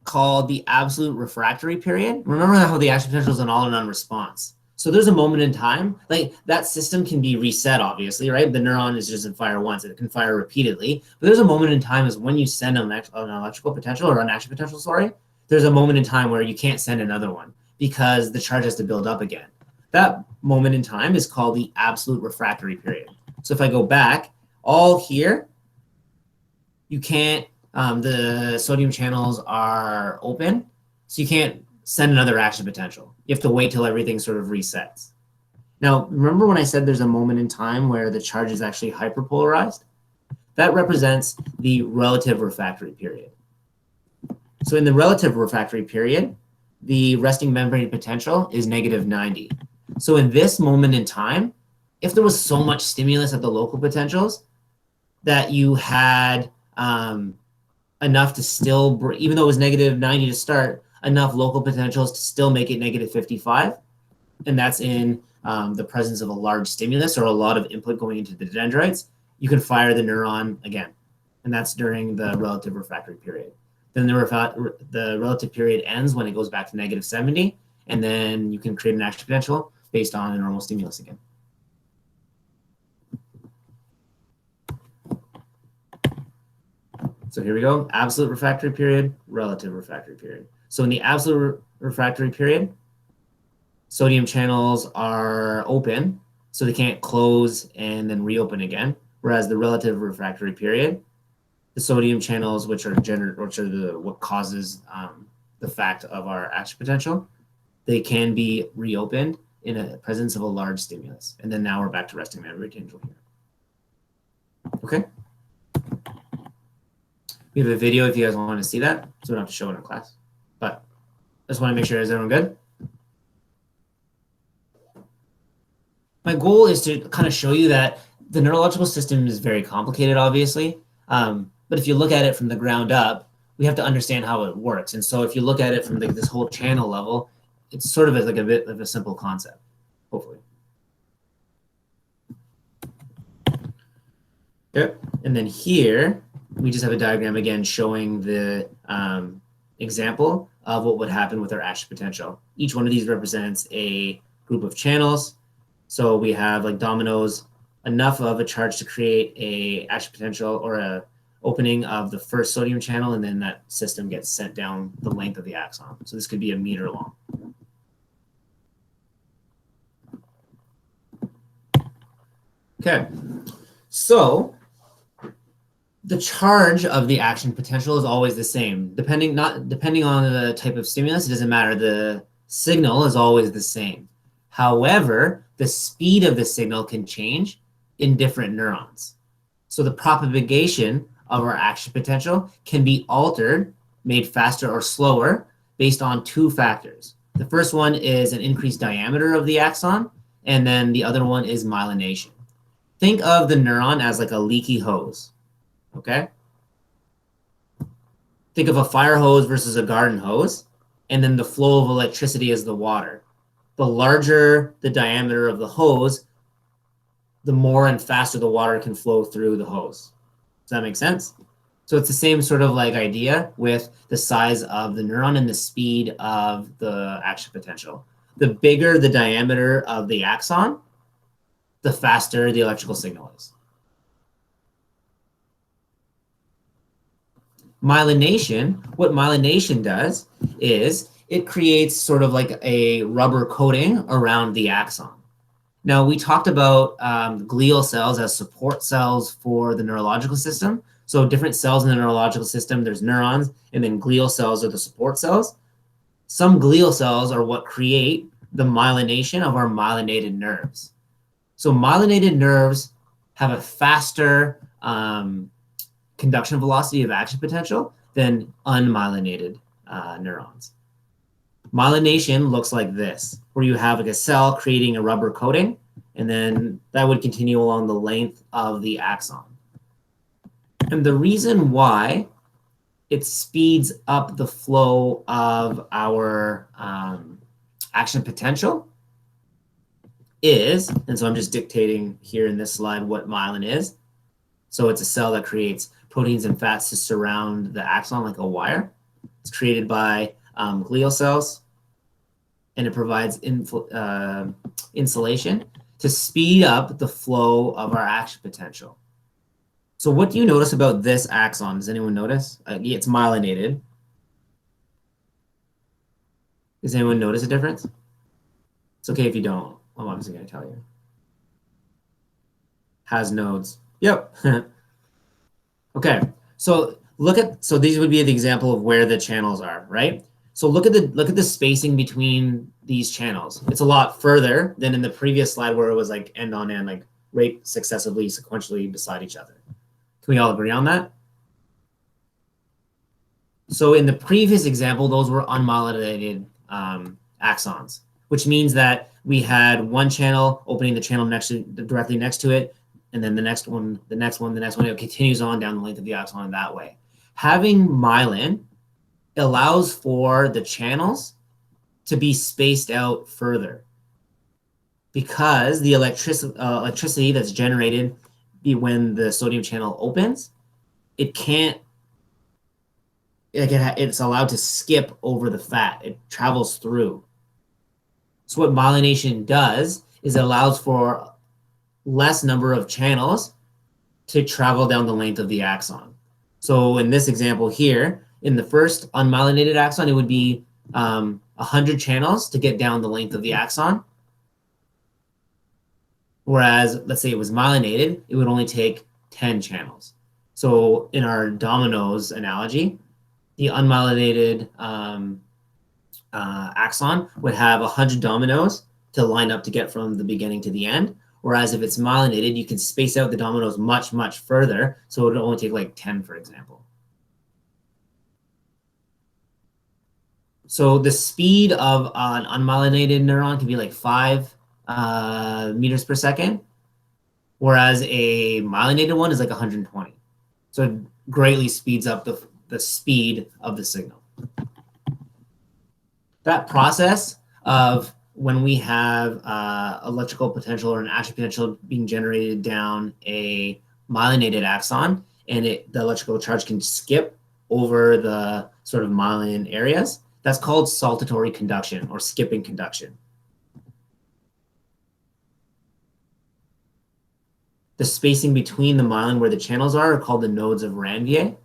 called the absolute refractory period. Remember how the action potential is an all or none response. So there's a moment in time, like that system can be reset, obviously, right? The neuron is just in fire once, it can fire repeatedly. But there's a moment in time is when you send an electrical potential or an action potential, sorry, there's a moment in time where you can't send another one because the charge has to build up again. That moment in time is called the absolute refractory period. So if I go back, all here, you can't, the sodium channels are open, so you can't send another action potential. You have to wait till everything sort of resets. Now, remember when I said there's a moment in time where the charge is actually hyperpolarized? That represents the relative refractory period. So in the relative refractory period, the resting membrane potential is negative 90. So in this moment in time, if there was so much stimulus at the local potentials that you had enough to still, even though it was negative 90 to start, enough local potentials to still make it negative 55. And that's in the presence of a large stimulus or a lot of input going into the dendrites, you can fire the neuron again. And that's during the relative refractory period. Then the relative period ends when it goes back to negative 70. And then you can create an action potential based on a normal stimulus again. So here we go, absolute refractory period, relative refractory period. So in the absolute refractory period, sodium channels are open, so they can't close and then reopen again. Whereas the relative refractory period, the sodium channels, which are what causes the fact of our action potential, they can be reopened in a presence of a large stimulus. And then now we're back to resting membrane potential here. Okay. We have a video if you guys want to see that, so we don't have to show it in class. But I just want to make sure, is everyone good? My goal is to kind of show you that the neurological system is very complicated, obviously. But if you look at it from the ground up, we have to understand how it works. And so if you look at it from this whole channel level, it's sort of like a bit of a simple concept, hopefully. Yep. And then here, we just have a diagram again showing the example of what would happen with our action potential. Each one of these represents a group of channels. So we have like dominoes, enough of a charge to create a action potential or a opening of the first sodium channel, and then that system gets sent down the length of the axon. So this could be a meter long. Okay, so the charge of the action potential is always the same. Depending on the type of stimulus, it doesn't matter. The signal is always the same. However, the speed of the signal can change in different neurons. So the propagation of our action potential can be altered, made faster or slower based on two factors. The first one is an increased diameter of the axon, and then the other one is myelination. Think of the neuron as like a leaky hose, okay? Think of a fire hose versus a garden hose, and then the flow of electricity is the water. The larger the diameter of the hose, the more and faster the water can flow through the hose. Does that make sense? So it's the same sort of like idea with the size of the neuron and the speed of the action potential. The bigger the diameter of the axon, the faster the electrical signal is. Myelination, what myelination does is it creates sort of like a rubber coating around the axon. Now, we talked about glial cells as support cells for the neurological system. So different cells in the neurological system, there's neurons, and then glial cells are the support cells. Some glial cells are what create the myelination of our myelinated nerves. So myelinated nerves have a faster conduction velocity of action potential than unmyelinated neurons. Myelination looks like this, where you have like a cell creating a rubber coating, and then that would continue along the length of the axon. And the reason why it speeds up the flow of our action potential is, and so I'm just dictating here in this slide what myelin is. So it's a cell that creates proteins and fats to surround the axon like a wire. It's created by glial cells, and it provides insulation to speed up the flow of our action potential. So what do you notice about this axon? Does anyone notice? It's myelinated. Does anyone notice a difference? It's okay if you don't. I'm obviously going to tell you. Has nodes. Yep. Okay. So these would be the example of where the channels are, right? So look at the spacing between these channels. It's a lot further than in the previous slide where it was like end on end, like right successively, sequentially beside each other. Can we all agree on that? So in the previous example, those were unmyelinated axons, which means that we had one channel opening the channel directly next to it, and then the next one, the next one, the next one. It continues on down the length of the axon that way. Having myelin allows for the channels to be spaced out further because the electricity that's generated when the sodium channel opens, it can't, it's allowed to skip over the fat. It travels through. So what myelination does is it allows for less number of channels to travel down the length of the axon. So in this example here, in the first unmyelinated axon, it would be 100 channels to get down the length of the axon. Whereas, let's say it was myelinated, it would only take 10 channels. So in our dominoes analogy, the unmyelinated axon would have 100 dominoes to line up to get from the beginning to the end. Whereas if it's myelinated, you can space out the dominoes much, much further. So it would only take like 10, for example. So the speed of an unmyelinated neuron can be like 5 meters per second, whereas a myelinated one is like 120. So it greatly speeds up the speed of the signal. That process of when we have electrical potential or an action potential being generated down a myelinated axon, and the electrical charge can skip over the sort of myelin areas, that's called saltatory conduction or skipping conduction. The spacing between the myelin where the channels are called the nodes of Ranvier.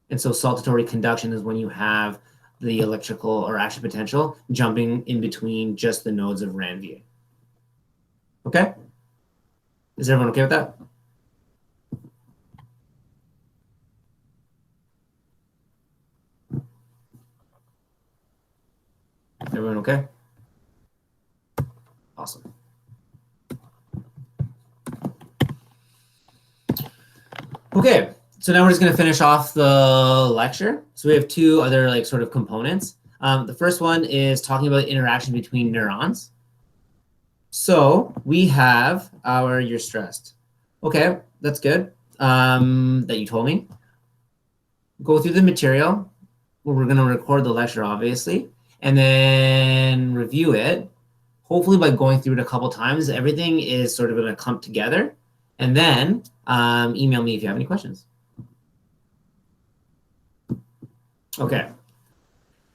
And so saltatory conduction is when you have the electrical or action potential jumping in between just the nodes of Ranvier. Okay? Is everyone okay with that? Everyone okay? Awesome. Okay, so now we're just going to finish off the lecture. So we have two other like sort of components. The first one is talking about interaction between neurons. So we have our, you're stressed. Okay, that's good that you told me. Go through the material. We're going to record the lecture, obviously, and then review it. Hopefully by going through it a couple times, everything is sort of going to come together. And then email me if you have any questions. Okay.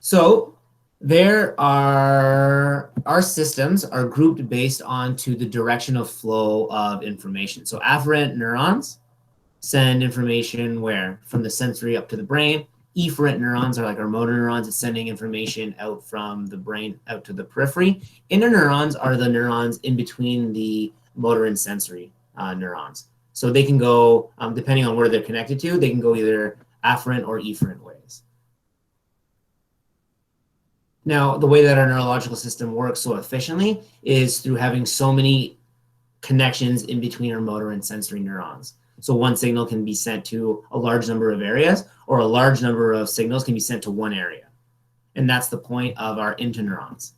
So there are, our systems are grouped based onto the direction of flow of information. So afferent neurons send information where? From the sensory up to the brain. Efferent neurons are like our motor neurons. It's sending information out from the brain out to the periphery. Interneurons are the neurons in between the motor and sensory neurons. So they can go, depending on where they're connected to, they can go either afferent or efferent ways. Now, the way that our neurological system works so efficiently is through having so many connections in between our motor and sensory neurons. So one signal can be sent to a large number of areas, or a large number of signals can be sent to one area. And that's the point of our interneurons.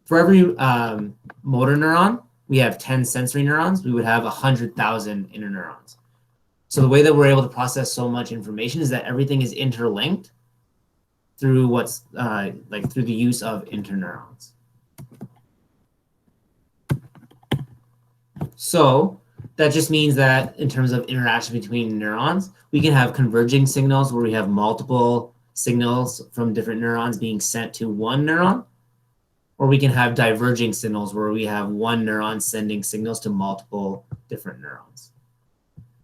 For every motor neuron, we have 10 sensory neurons. We would have 100,000 interneurons. So the way that we're able to process so much information is that everything is interlinked through what's through the use of interneurons. So that just means that in terms of interaction between neurons, we can have converging signals where we have multiple signals from different neurons being sent to one neuron, or we can have diverging signals where we have one neuron sending signals to multiple different neurons.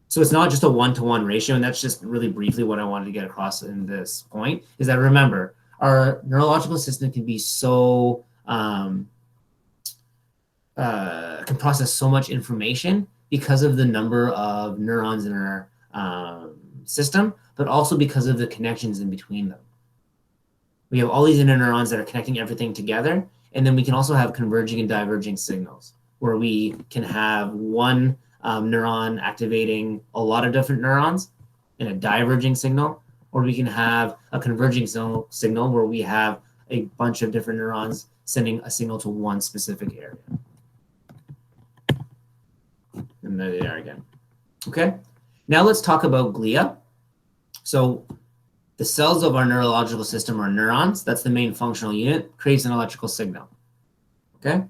So it's not just a one-to-one ratio, and that's just really briefly what I wanted to get across in this point, is that remember, our neurological system can be so, can process so much information because of the number of neurons in our system, but also because of the connections in between them. We have all these interneurons that are connecting everything together, and then we can also have converging and diverging signals, where we can have one neuron activating a lot of different neurons in a diverging signal, or we can have a converging signal where we have a bunch of different neurons sending a signal to one specific area. And there they are again. Okay, now let's talk about glia. So the cells of our neurological system are neurons. That's the main functional unit, creates an electrical signal. Okay.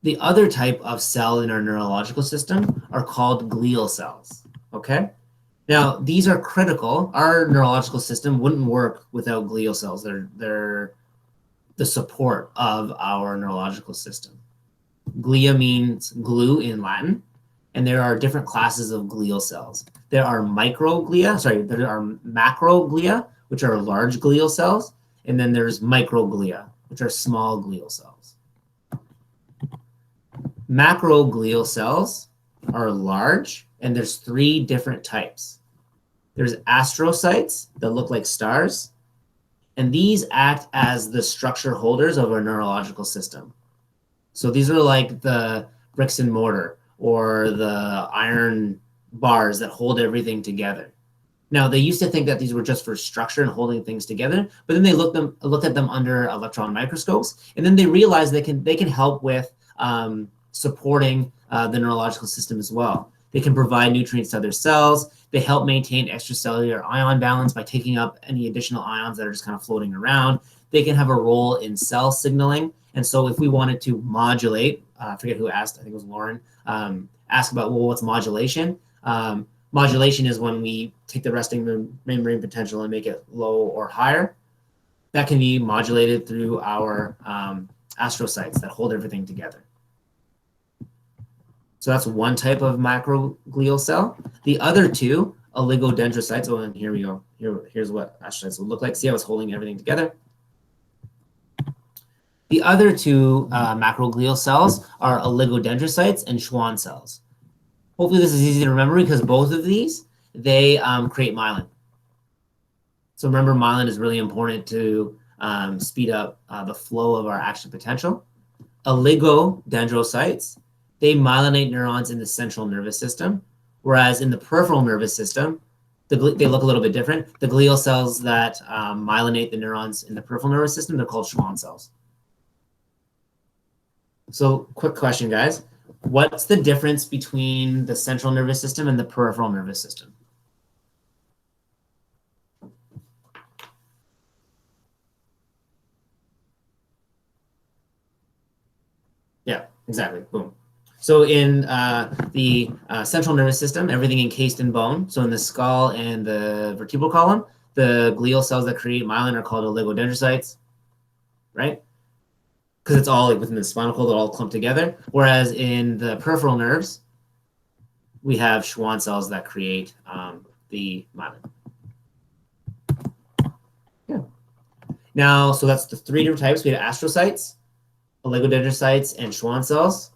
The other type of cell in our neurological system are called glial cells, okay? Now, these are critical. Our neurological system wouldn't work without glial cells. They're the support of our neurological system. Glia means glue in Latin, and there are different classes of glial cells. There are there are macroglia, which are large glial cells, and then there's microglia, which are small glial cells. Macroglial cells are large, and there's 3 different types. There's astrocytes that look like stars, and these act as the structure holders of our neurological system. So these are like the bricks and mortar or the iron bars that hold everything together. Now, they used to think that these were just for structure and holding things together, but then they looked at them under electron microscopes, and then they realized they can help with supporting the neurological system as well. They can provide nutrients to other cells. They help maintain extracellular ion balance by taking up any additional ions that are just kind of floating around. They can have a role in cell signaling. And so if we wanted to modulate, I forget who asked, I think it was Lauren, asked about, well, what's modulation? Modulation is when we take the resting membrane potential and make it low or higher. That can be modulated through our astrocytes that hold everything together. So that's one type of macroglial cell. The other 2, oligodendrocytes. Oh, and here we go. Here's what astrocytes would look like. See how it's holding everything together? The other 2 macroglial cells are oligodendrocytes and Schwann cells. Hopefully this is easy to remember because both of these, they create myelin. So remember, myelin is really important to speed up the flow of our action potential. Oligodendrocytes, they myelinate neurons in the central nervous system, whereas in the peripheral nervous system, they look a little bit different. The glial cells that myelinate the neurons in the peripheral nervous system, they're called Schwann cells. So quick question, guys. What's the difference between the central nervous system and the peripheral nervous system? Yeah, exactly. Boom. So in the central nervous system, everything encased in bone. So in the skull and the vertebral column, the glial cells that create myelin are called oligodendrocytes, right? Because it's all like within the spinal cord, they're all clumped together. Whereas in the peripheral nerves, we have Schwann cells that create the myelin. Yeah. Now, so that's the three different types. We have astrocytes, oligodendrocytes, and Schwann cells.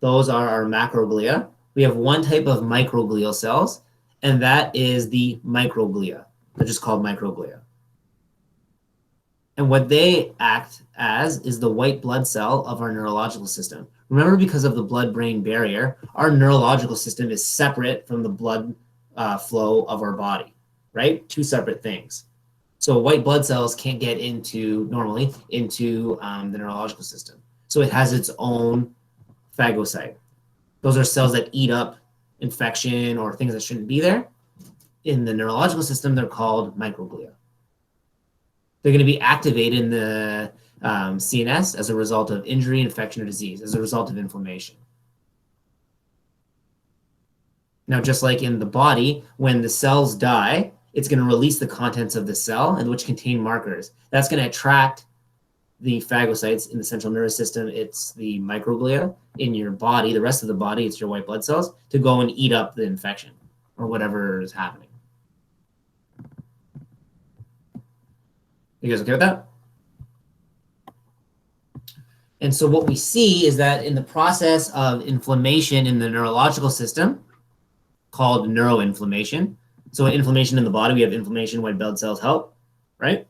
Those are our macroglia. We have one type of microglial cells, and that is the microglia. They're just called microglia. And what they act as is the white blood cell of our neurological system. Remember, because of the blood-brain barrier, our neurological system is separate from the blood flow of our body, right? Two separate things. So white blood cells can't get normally into the neurological system. So it has its own phagocyte. Those are cells that eat up infection or things that shouldn't be there. In the neurological system, they're called microglia. They're going to be activated in the CNS as a result of injury, infection, or disease, as a result of inflammation. Now, just like in the body, when the cells die, it's going to release the contents of the cell, and which contain markers. That's going to attract the phagocytes in the central nervous system. It's the microglia. In your body, the rest of the body, it's your white blood cells, to go and eat up the infection or whatever is happening. You guys okay with that? And so what we see is that in the process of inflammation in the neurological system, called neuroinflammation. So inflammation in the body, we have inflammation, white blood cells help, right?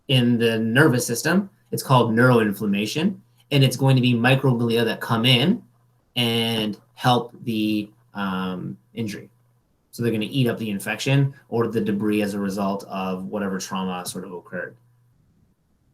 In the nervous system, it's called neuroinflammation, and it's going to be microglia that come in and help the injury. So they're going to eat up the infection or the debris as a result of whatever trauma sort of occurred.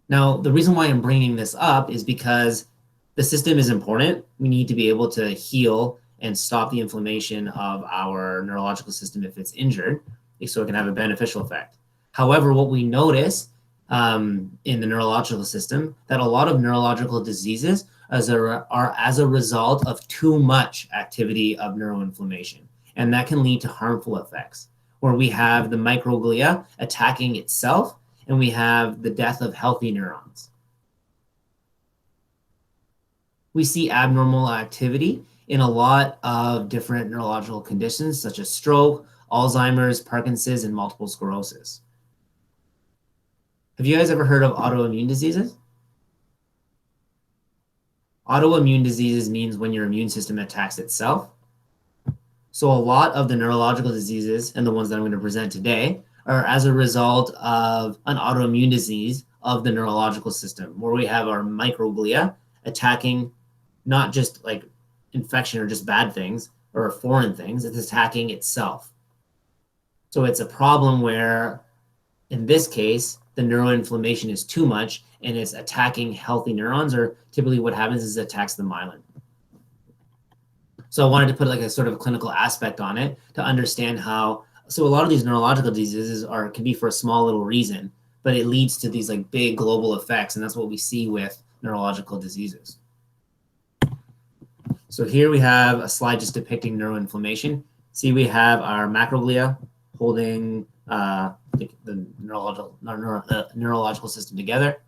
Now, the reason why I'm bringing this up is because the system is important. We need to be able to heal and stop the inflammation of our neurological system if it's injured, so it can have a beneficial effect. However, what we notice in the neurological system, that a lot of neurological diseases are as a result of too much activity of neuroinflammation. And that can lead to harmful effects, where we have the microglia attacking itself, and we have the death of healthy neurons. We see abnormal activity in a lot of different neurological conditions, such as stroke, Alzheimer's, Parkinson's, and multiple sclerosis. Have you guys ever heard of autoimmune diseases? Autoimmune diseases means when your immune system attacks itself. So a lot of the neurological diseases, and the ones that I'm going to present today, are as a result of an autoimmune disease of the neurological system, where we have our microglia attacking not just like infection or just bad things or foreign things, it's attacking itself. So it's a problem where, in this case, the neuroinflammation is too much and it's attacking healthy neurons, or typically what happens is it attacks the myelin. So I wanted to put like a sort of clinical aspect on it to understand how, so a lot of these neurological diseases can be for a small little reason, but it leads to these like big global effects. And that's what we see with neurological diseases. So here we have a slide just depicting neuroinflammation. See, we have our macroglia holding the neurological system together.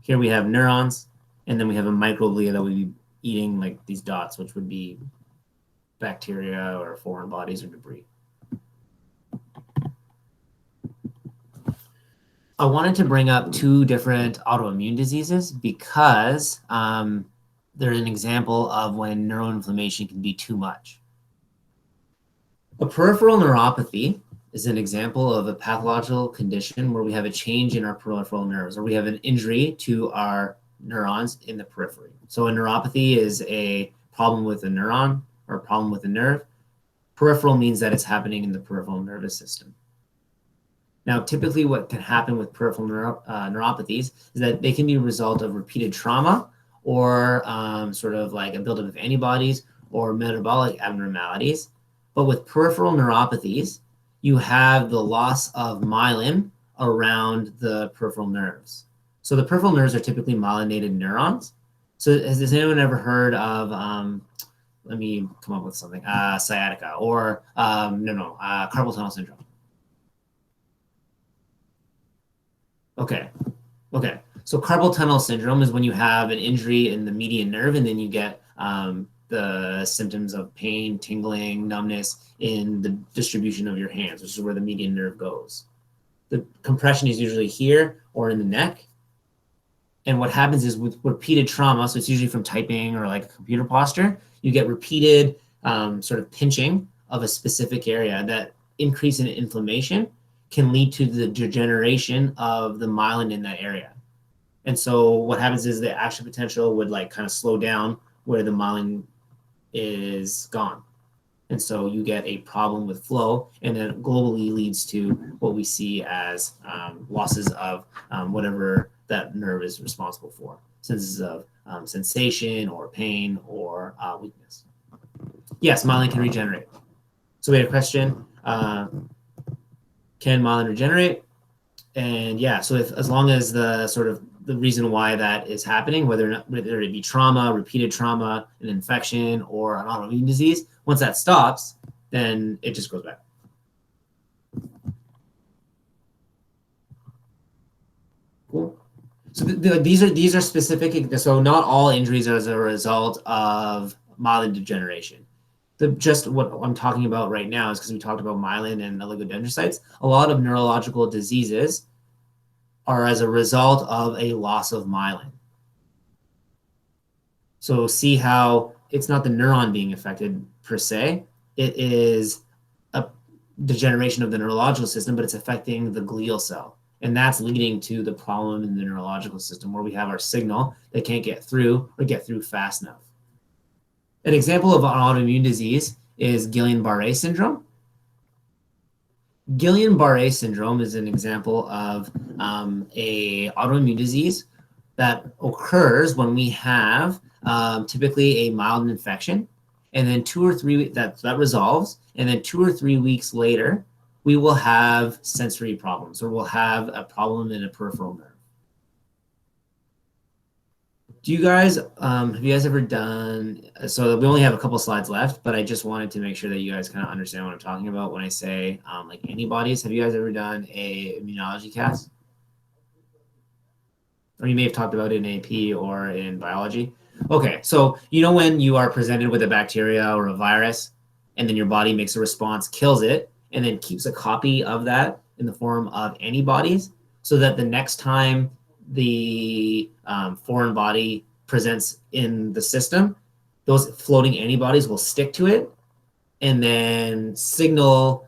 Here we have neurons, and then we have a microglia that would be eating like these dots, which would be bacteria or foreign bodies or debris. I wanted to bring up two different autoimmune diseases because they're an example of when neuroinflammation can be too much. A peripheral neuropathy is an example of a pathological condition where we have a change in our peripheral nerves, or we have an injury to our neurons in the periphery. So a neuropathy is a problem with a neuron or a problem with a nerve. Peripheral means that it's happening in the peripheral nervous system. Now, typically what can happen with peripheral neuropathies is that they can be a result of repeated trauma or sort of like a buildup of antibodies or metabolic abnormalities. But with peripheral neuropathies, you have the loss of myelin around the peripheral nerves. So the peripheral nerves are typically myelinated neurons. So has anyone ever heard of, let me come up with something, sciatica or carpal tunnel syndrome? Okay. So carpal tunnel syndrome is when you have an injury in the median nerve, and then you get the symptoms of pain, tingling, numbness in the distribution of your hands, which is where the median nerve goes. The compression is usually here or in the neck. And what happens is with repeated trauma, so it's usually from typing or like a computer posture, you get repeated sort of pinching of a specific area. That increase in inflammation can lead to the degeneration of the myelin in that area. And so what happens is the action potential would like kind of slow down where the myelin is gone. And so you get a problem with flow, and then globally leads to what we see as losses of whatever that nerve is responsible for, senses of sensation or pain or weakness. Yes, myelin can regenerate. So we had a question, can myelin regenerate? And yeah, so as long as the sort of the reason why that is happening, whether it be trauma, repeated trauma, an infection, or an autoimmune disease, once that stops, then it just goes back. Cool. So these are specific. So not all injuries are as a result of myelin degeneration. Just what I'm talking about right now is because we talked about myelin and oligodendrocytes. A lot of neurological diseases are as a result of a loss of myelin. So see how it's not the neuron being affected per se. It is a degeneration of the neurological system, but it's affecting the glial cell. And that's leading to the problem in the neurological system where we have our signal that can't get through or get through fast enough. An example of an autoimmune disease is Guillain-Barré syndrome. Guillain-Barré syndrome is an example of a autoimmune disease that occurs when we have typically a mild infection, and then 2 or 3 that resolves, and then 2 or 3 weeks later, we will have sensory problems, or we'll have a problem in a peripheral nerve. Do you guys, have you guys ever done, so we only have a couple slides left, but I just wanted to make sure that you guys kind of understand what I'm talking about when I say like antibodies. Have you guys ever done a immunology cast? Or you may have talked about it in AP or in biology. Okay, so you know when you are presented with a bacteria or a virus, and then your body makes a response, kills it, and then keeps a copy of that in the form of antibodies, so that the next time the foreign body presents in the system, those floating antibodies will stick to it and then signal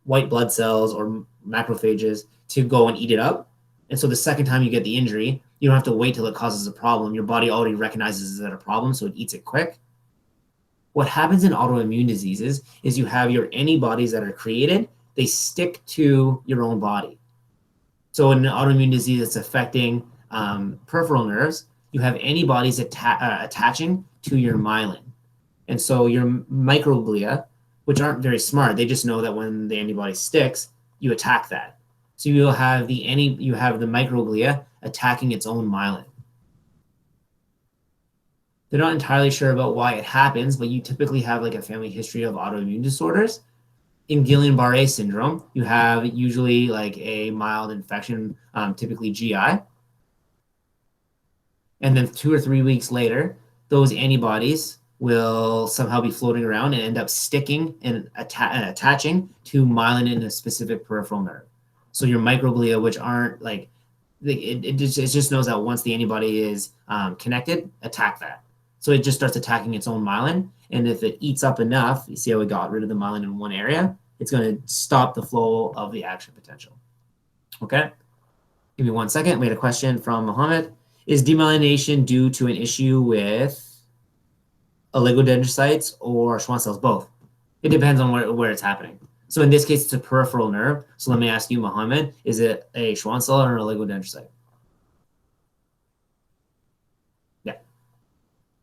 white blood cells or macrophages to go and eat it up. And so the second time you get the injury, you don't have to wait till it causes a problem. Your body already recognizes that a problem, so it eats it quick. What happens in autoimmune diseases is you have your antibodies that are created, they stick to your own body. So in an autoimmune disease that's affecting peripheral nerves, you have antibodies attaching to your myelin. And so your microglia, which aren't very smart, they just know that when the antibody sticks, you attack that. So you'll have the microglia attacking its own myelin. They're not entirely sure about why it happens, but you typically have like a family history of autoimmune disorders. In Guillain-Barré syndrome, you have usually like a mild infection, typically GI. And then 2 or 3 weeks later, those antibodies will somehow be floating around and end up sticking and attaching to myelin in a specific peripheral nerve. So your microglia, which aren't like, it just knows that once the antibody is connected, attack that. So it just starts attacking its own myelin. And if it eats up enough, you see how it got rid of the myelin in one area, it's going to stop the flow of the action potential. Okay, give me 1 second. We had a question from Mohammed. Is demyelination due to an issue with oligodendrocytes or Schwann cells? Both. It depends on where it's happening. So in this case, it's a peripheral nerve. So let me ask you, Mohammed, is it a Schwann cell or an oligodendrocyte? Yeah,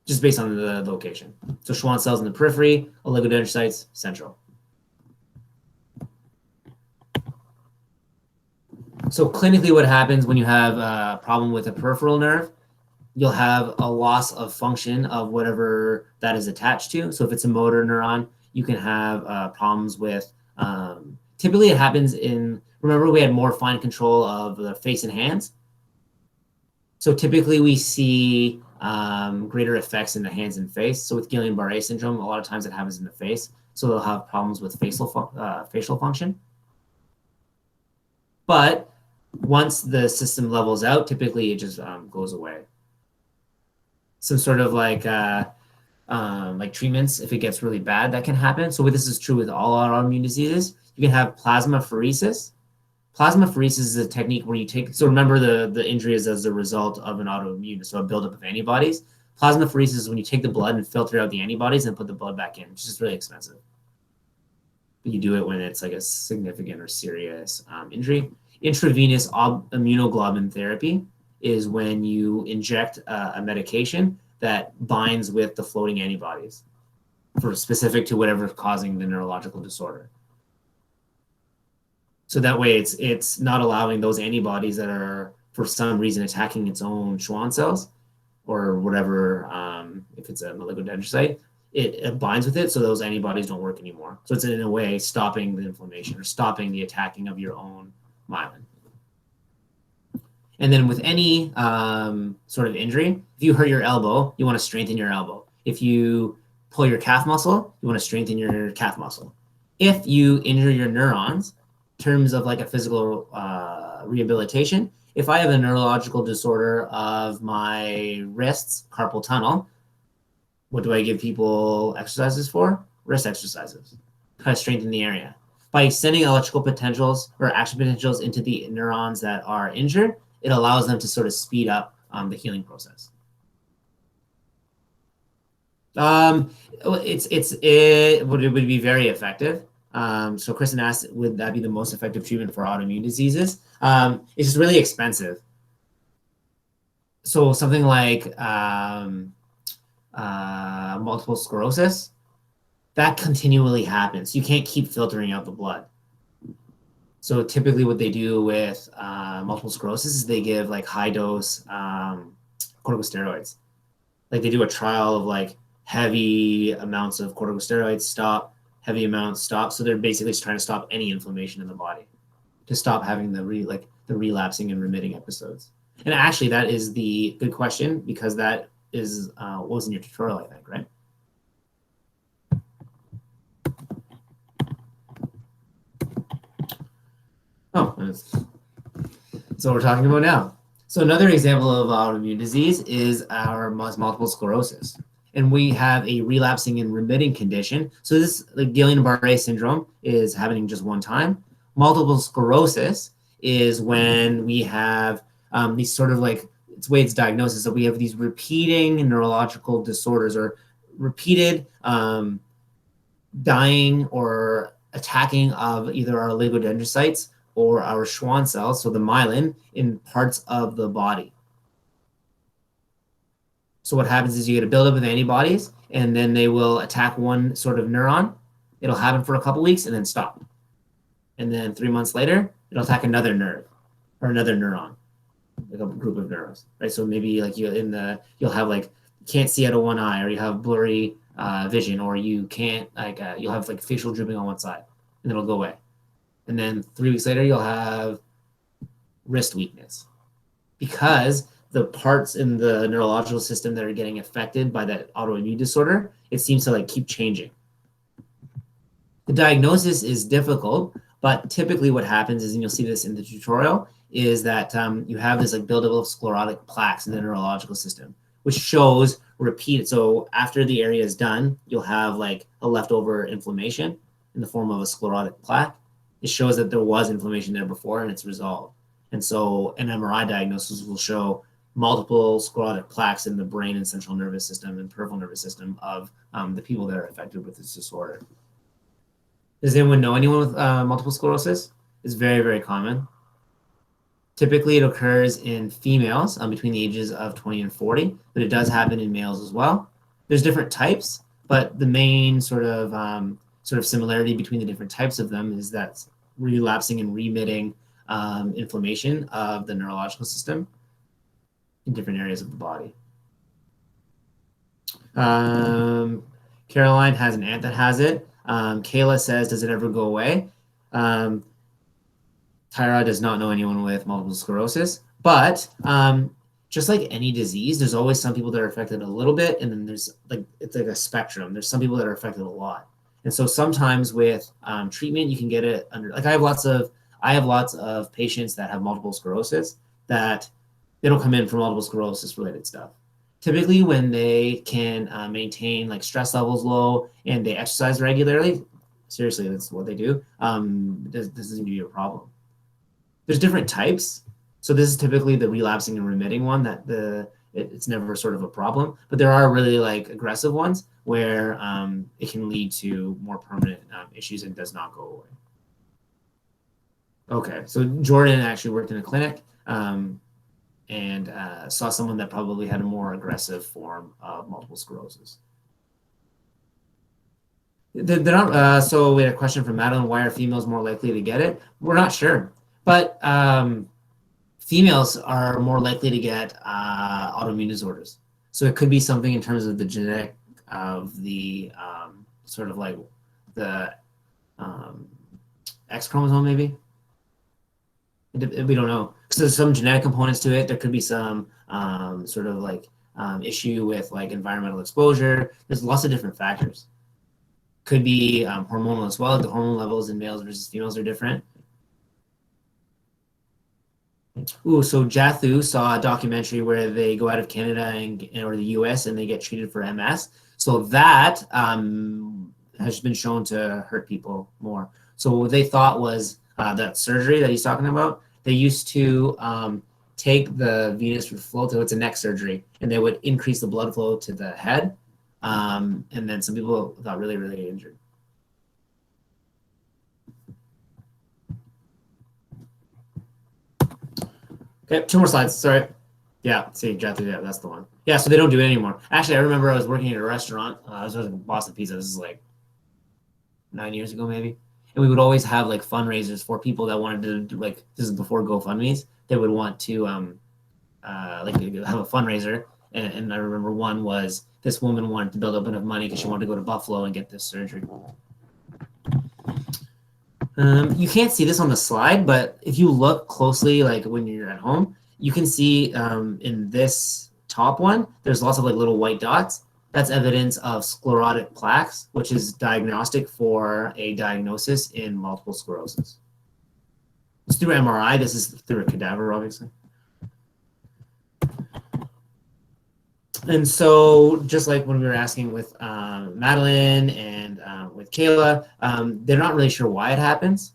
just based on the location. So Schwann cells in the periphery, oligodendrocytes central. So clinically, what happens when you have a problem with a peripheral nerve, you'll have a loss of function of whatever that is attached to. So if it's a motor neuron, you can have problems with, typically it happens in, remember we had more fine control of the face and hands. So typically we see greater effects in the hands and face. So with Guillain-Barré syndrome, a lot of times it happens in the face. So they'll have problems with facial function. But once the system levels out, typically it just goes away. Some sort of like treatments, if it gets really bad, that can happen. So this is true with all autoimmune diseases. You can have plasmapheresis. Plasmapheresis is a technique where you take, so remember the injury is as a result of an autoimmune, so a buildup of antibodies. Plasmapheresis is when you take the blood and filter out the antibodies and put the blood back in, which is really expensive. But you do it when it's like a significant or serious injury. Intravenous immunoglobulin therapy is when you inject a medication that binds with the floating antibodies for specific to whatever's causing the neurological disorder. So that way it's not allowing those antibodies that are for some reason attacking its own Schwann cells or whatever, if it's a oligodendrocyte, it binds with it, so those antibodies don't work anymore. So it's in a way stopping the inflammation or stopping the attacking of your own myelin. And then with any sort of injury, if you hurt your elbow, you want to strengthen your elbow. If you pull your calf muscle, you want to strengthen your calf muscle. If you injure your neurons, in terms of like a physical rehabilitation, if I have a neurological disorder of my wrists, carpal tunnel, what do I give people exercises for? Wrist exercises. Try to strengthen the area. By sending electrical potentials or action potentials into the neurons that are injured, it allows them to sort of speed up the healing process. It would be very effective. So Kristen asked, would that be the most effective treatment for autoimmune diseases? It's just really expensive. So something like multiple sclerosis, that continually happens. You can't keep filtering out the blood. So typically what they do with multiple sclerosis is they give like high dose corticosteroids. Like they do a trial of like heavy amounts of corticosteroids, stop, heavy amounts, stop. So they're basically just trying to stop any inflammation in the body, to stop having the relapsing and remitting episodes. And actually that is the good question, because that is what was in your tutorial, I think, right? Oh, that's what we're talking about now. So another example of autoimmune disease is our multiple sclerosis. And we have a relapsing and remitting condition. So this, like Guillain-Barré syndrome, is happening just one time. Multiple sclerosis is when we have these sort of like, it's the way it's diagnosed is that we have these repeating neurological disorders or repeated dying or attacking of either our oligodendrocytes or our Schwann cells, so the myelin, in parts of the body. So what happens is you get a buildup of antibodies, and then they will attack one sort of neuron. It'll happen for a couple weeks and then stop. And then 3 months later, it'll attack another nerve or another neuron, like a group of neurons, right? So maybe like you'll have like, can't see out of one eye, or you have blurry vision, or you can't you'll have like facial drooping on one side, and it'll go away. And then 3 weeks later, you'll have wrist weakness, because the parts in the neurological system that are getting affected by that autoimmune disorder, it seems to like keep changing. The diagnosis is difficult, but typically what happens is, and you'll see this in the tutorial, is that you have this like buildup of sclerotic plaques in the neurological system, which shows repeated. So after the area is done, you'll have like a leftover inflammation, and in the form of a sclerotic plaque, it shows that there was inflammation there before and it's resolved. And so an MRI diagnosis will show multiple sclerotic plaques in the brain and central nervous system and peripheral nervous system of the people that are affected with this disorder. Does anyone know anyone with multiple sclerosis? It's very, very common. Typically, it occurs in females between the ages of 20 and 40, but it does happen in males as well. There's different types, but the main sort of similarity between the different types of them is that relapsing and remitting inflammation of the neurological system in different areas of the body. Caroline has an aunt that has it. Kayla says, does it ever go away? Tyra does not know anyone with multiple sclerosis, but just like any disease, there's always some people that are affected a little bit, and then there's it's like a spectrum. There's some people that are affected a lot, and so sometimes with treatment, you can get it under. Like I have lots of patients that have multiple sclerosis that they don't come in for multiple sclerosis related stuff. Typically, when they can maintain like stress levels low and they exercise regularly, seriously, that's what they do. This isn't gonna be a problem. There's different types. So this is typically the relapsing and remitting one that it's never sort of a problem, but there are really like aggressive ones where it can lead to more permanent issues and does not go away. Okay, so Jordan actually worked in a clinic and saw someone that probably had a more aggressive form of multiple sclerosis. They're not, so we had a question from Madeline, why are females more likely to get it? We're not sure, but females are more likely to get autoimmune disorders. So it could be something in terms of the genetic of the sort of like the X chromosome, maybe. We don't know. So there's some genetic components to it. There could be some sort of like issue with like environmental exposure. There's lots of different factors. Could be hormonal as well. The hormone levels in males versus females are different. Ooh, so Jathu saw a documentary where they go out of Canada or the US and they get treated for MS. So that has been shown to hurt people more. So what they thought was that surgery that he's talking about, they used to take the venous flow, so it's a neck surgery, and they would increase the blood flow to the head. And then some people got really, really injured. Okay, 2 more slides, sorry. Yeah, see, Jathu, yeah, that's the one. Yeah, so they don't do it anymore. Actually, I remember I was working at a restaurant. I was working at Boston Pizza. This is like 9 years ago, maybe. And we would always have like fundraisers for people that wanted to do, like, this is before GoFundMe's. They would want to like have a fundraiser. And I remember one was this woman wanted to build up enough money because she wanted to go to Buffalo and get this surgery. You can't see this on the slide, but if you look closely, like when you're at home, you can see in this top one, there's lots of like little white dots. That's evidence of sclerotic plaques, which is diagnostic for a diagnosis in multiple sclerosis. It's through MRI. This is through a cadaver, obviously. And so just like when we were asking with Madeline and with Kayla, they're not really sure why it happens.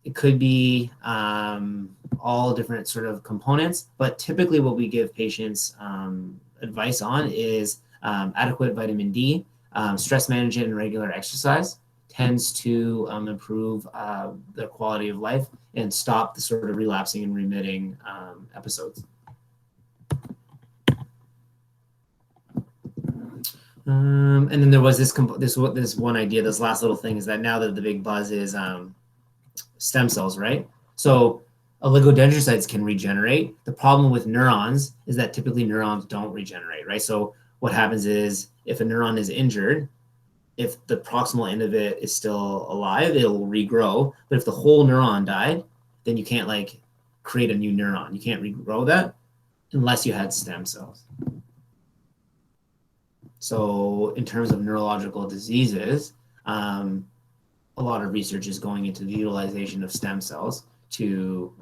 It could be all different sort of components, but typically what we give patients advice on is adequate vitamin D, stress management and regular exercise tends to improve their quality of life and stop the sort of relapsing and remitting episodes. And then there was this one idea, this last little thing is that now that the big buzz is stem cells, right? So oligodendrocytes can regenerate. The problem with neurons is that typically neurons don't regenerate, right? So what happens is if a neuron is injured, if the proximal end of it is still alive, it'll regrow. But if the whole neuron died, then you can't like create a new neuron. You can't regrow that unless you had stem cells. So in terms of neurological diseases, a lot of research is going into the utilization of stem cells to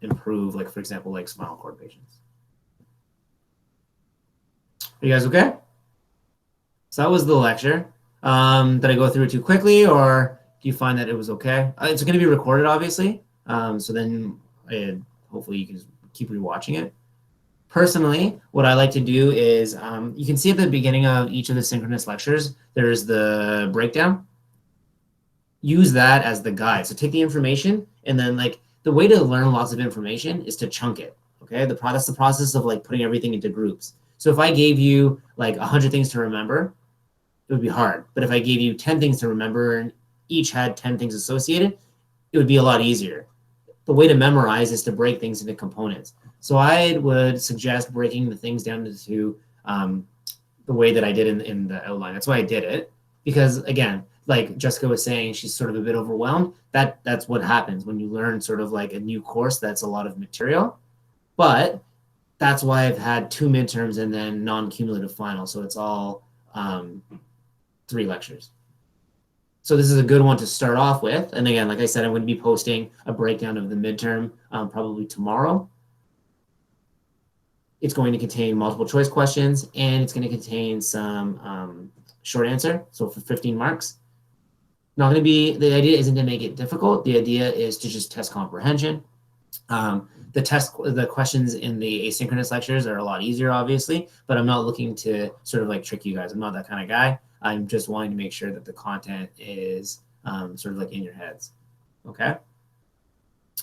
improve, like, for example, like spinal cord patients. Are you guys okay? So that was the lecture. Did I go through it too quickly, or Do you find that it was okay? It's going to be recorded, obviously. So then hopefully you can just keep rewatching it. Personally, what I like to do is you can see at the beginning of each of the synchronous lectures, there's the breakdown. Use that as the guide. So take the information and then like the way to learn lots of information is to chunk it. Okay, that's the process of like putting everything into groups. So if I gave you like 100 things to remember, it would be hard. But if I gave you 10 things to remember and each had 10 things associated, it would be a lot easier. The way to memorize is to break things into components. So I would suggest breaking the things down into the way that I did in the outline. That's why I did it. Because again, like Jessica was saying, she's sort of a bit overwhelmed. That's what happens when you learn sort of like a new course that's a lot of material. But that's why I've had 2 midterms and then non-cumulative final. So it's all 3 lectures. So this is a good one to start off with. And again, like I said, I'm going to be posting a breakdown of the midterm probably tomorrow. It's going to contain multiple choice questions, and it's going to contain some short answer. So for 15 marks. Not going to be, the idea isn't to make it difficult. The idea is to just test comprehension. The questions in the asynchronous lectures are a lot easier, obviously, but I'm not looking to sort of like trick you guys. I'm not that kind of guy. I'm just wanting to make sure that the content is sort of like in your heads. Okay.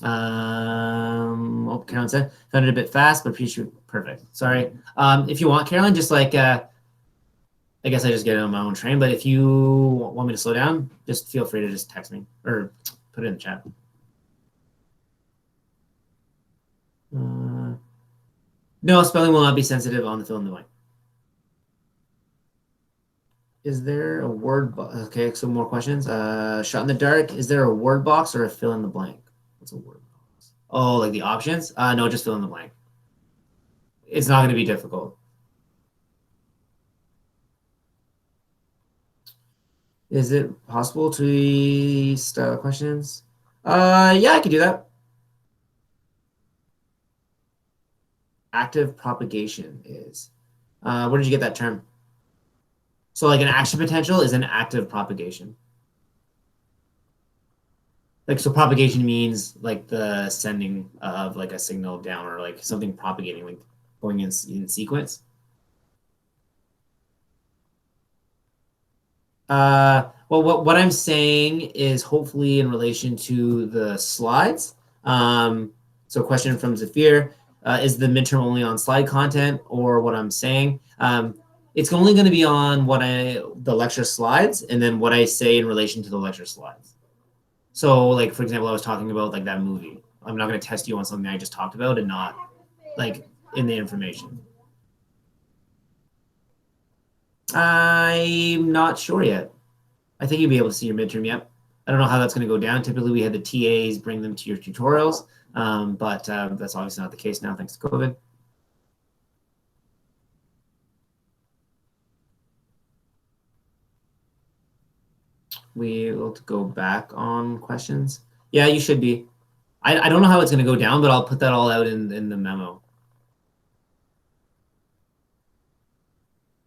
Carolyn said, found it a bit fast, but appreciate perfect. Sorry. If you want, Carolyn, just like, I guess I just get it on my own train, but if you want me to slow down, just feel free to just text me or put it in the chat. No, spelling will not be sensitive on the fill in the blank. Is there a word box? Okay, so more questions. Shot in the dark. Is there a word box or a fill in the blank? What's a word box? Oh, like the options? No, just fill in the blank. It's not going to be difficult. Is it possible to style questions? Yeah, I could do that. Active propagation is. Where did you get that term? So like an action potential is an active propagation. Like, so propagation means like the sending of like a signal down or like something propagating, like going in sequence. Well, what I'm saying is hopefully in relation to the slides. So question from Zafir, is the midterm only on slide content or what I'm saying? It's only going to be on the lecture slides and then what I say in relation to the lecture slides. So like, for example, I was talking about like that movie. I'm not going to test you on something I just talked about and not like in the information. I'm not sure yet. I think you'll be able to see your midterm. Yep. I don't know how that's going to go down. Typically, we had the TAs bring them to your tutorials, but that's obviously not the case now, thanks to COVID. We'll go back on questions. Yeah, you should be. I don't know how it's going to go down, but I'll put that all out in the memo.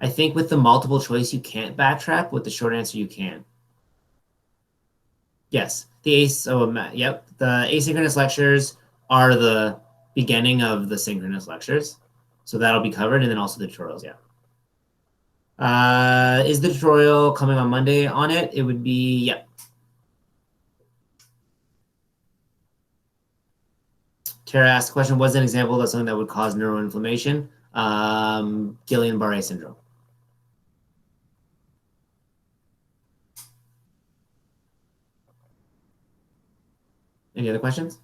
I think with the multiple choice, you can't backtrack. With the short answer, you can. Yes, the yep, the asynchronous lectures are the beginning of the synchronous lectures. So that'll be covered, and then also the tutorials, yeah. Is the tutorial coming on Monday on it? It would be, yeah. Tara asked the question, what's an example of something that would cause neuroinflammation? Guillain-Barré syndrome. Any other questions?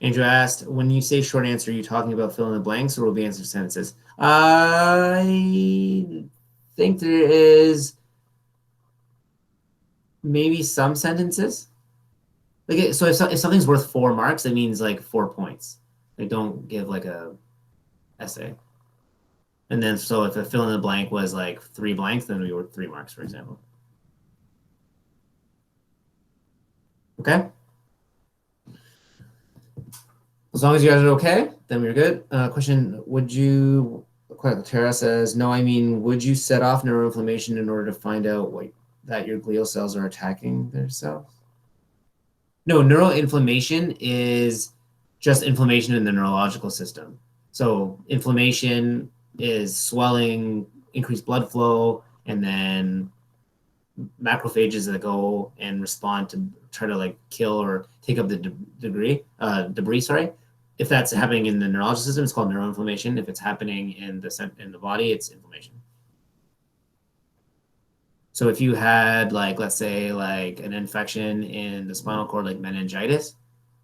Andrew asked, when you say short answer, are you talking about fill in the blanks or will be answer sentences? I think there is maybe some sentences. Like, so if something's worth 4 marks, it means like 4 points. They don't give like a essay. And then so if a fill in the blank was like 3 blanks, then we were 3 marks, for example. Okay. As long as you guys are okay, then we're good. Question, would you Tara says, no, I mean, would you set off neuroinflammation in order to find out that your glial cells are attacking their cells? No, neuroinflammation is just inflammation in the neurological system. So inflammation is swelling, increased blood flow, and then macrophages that go and respond to try to like kill or take up the debris. Sorry. If that's happening in the neurological system, it's called neuroinflammation. If it's happening in the body, it's inflammation. So if you had like, let's say like an infection in the spinal cord, like meningitis,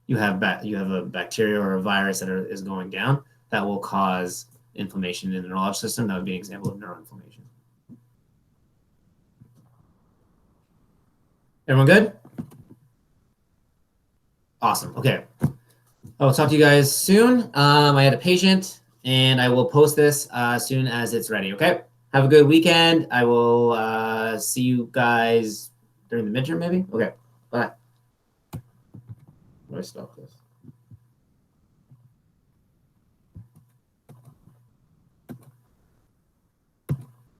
you have a bacteria or a virus that is going down that will cause inflammation in the neurological system. That would be an example of neuroinflammation. Everyone good? Awesome. Okay. I will talk to you guys soon. I had a patient, and I will post this as soon as it's ready. Okay. Have a good weekend. I will see you guys during the midterm, maybe. Okay. Bye. Where do I stop this?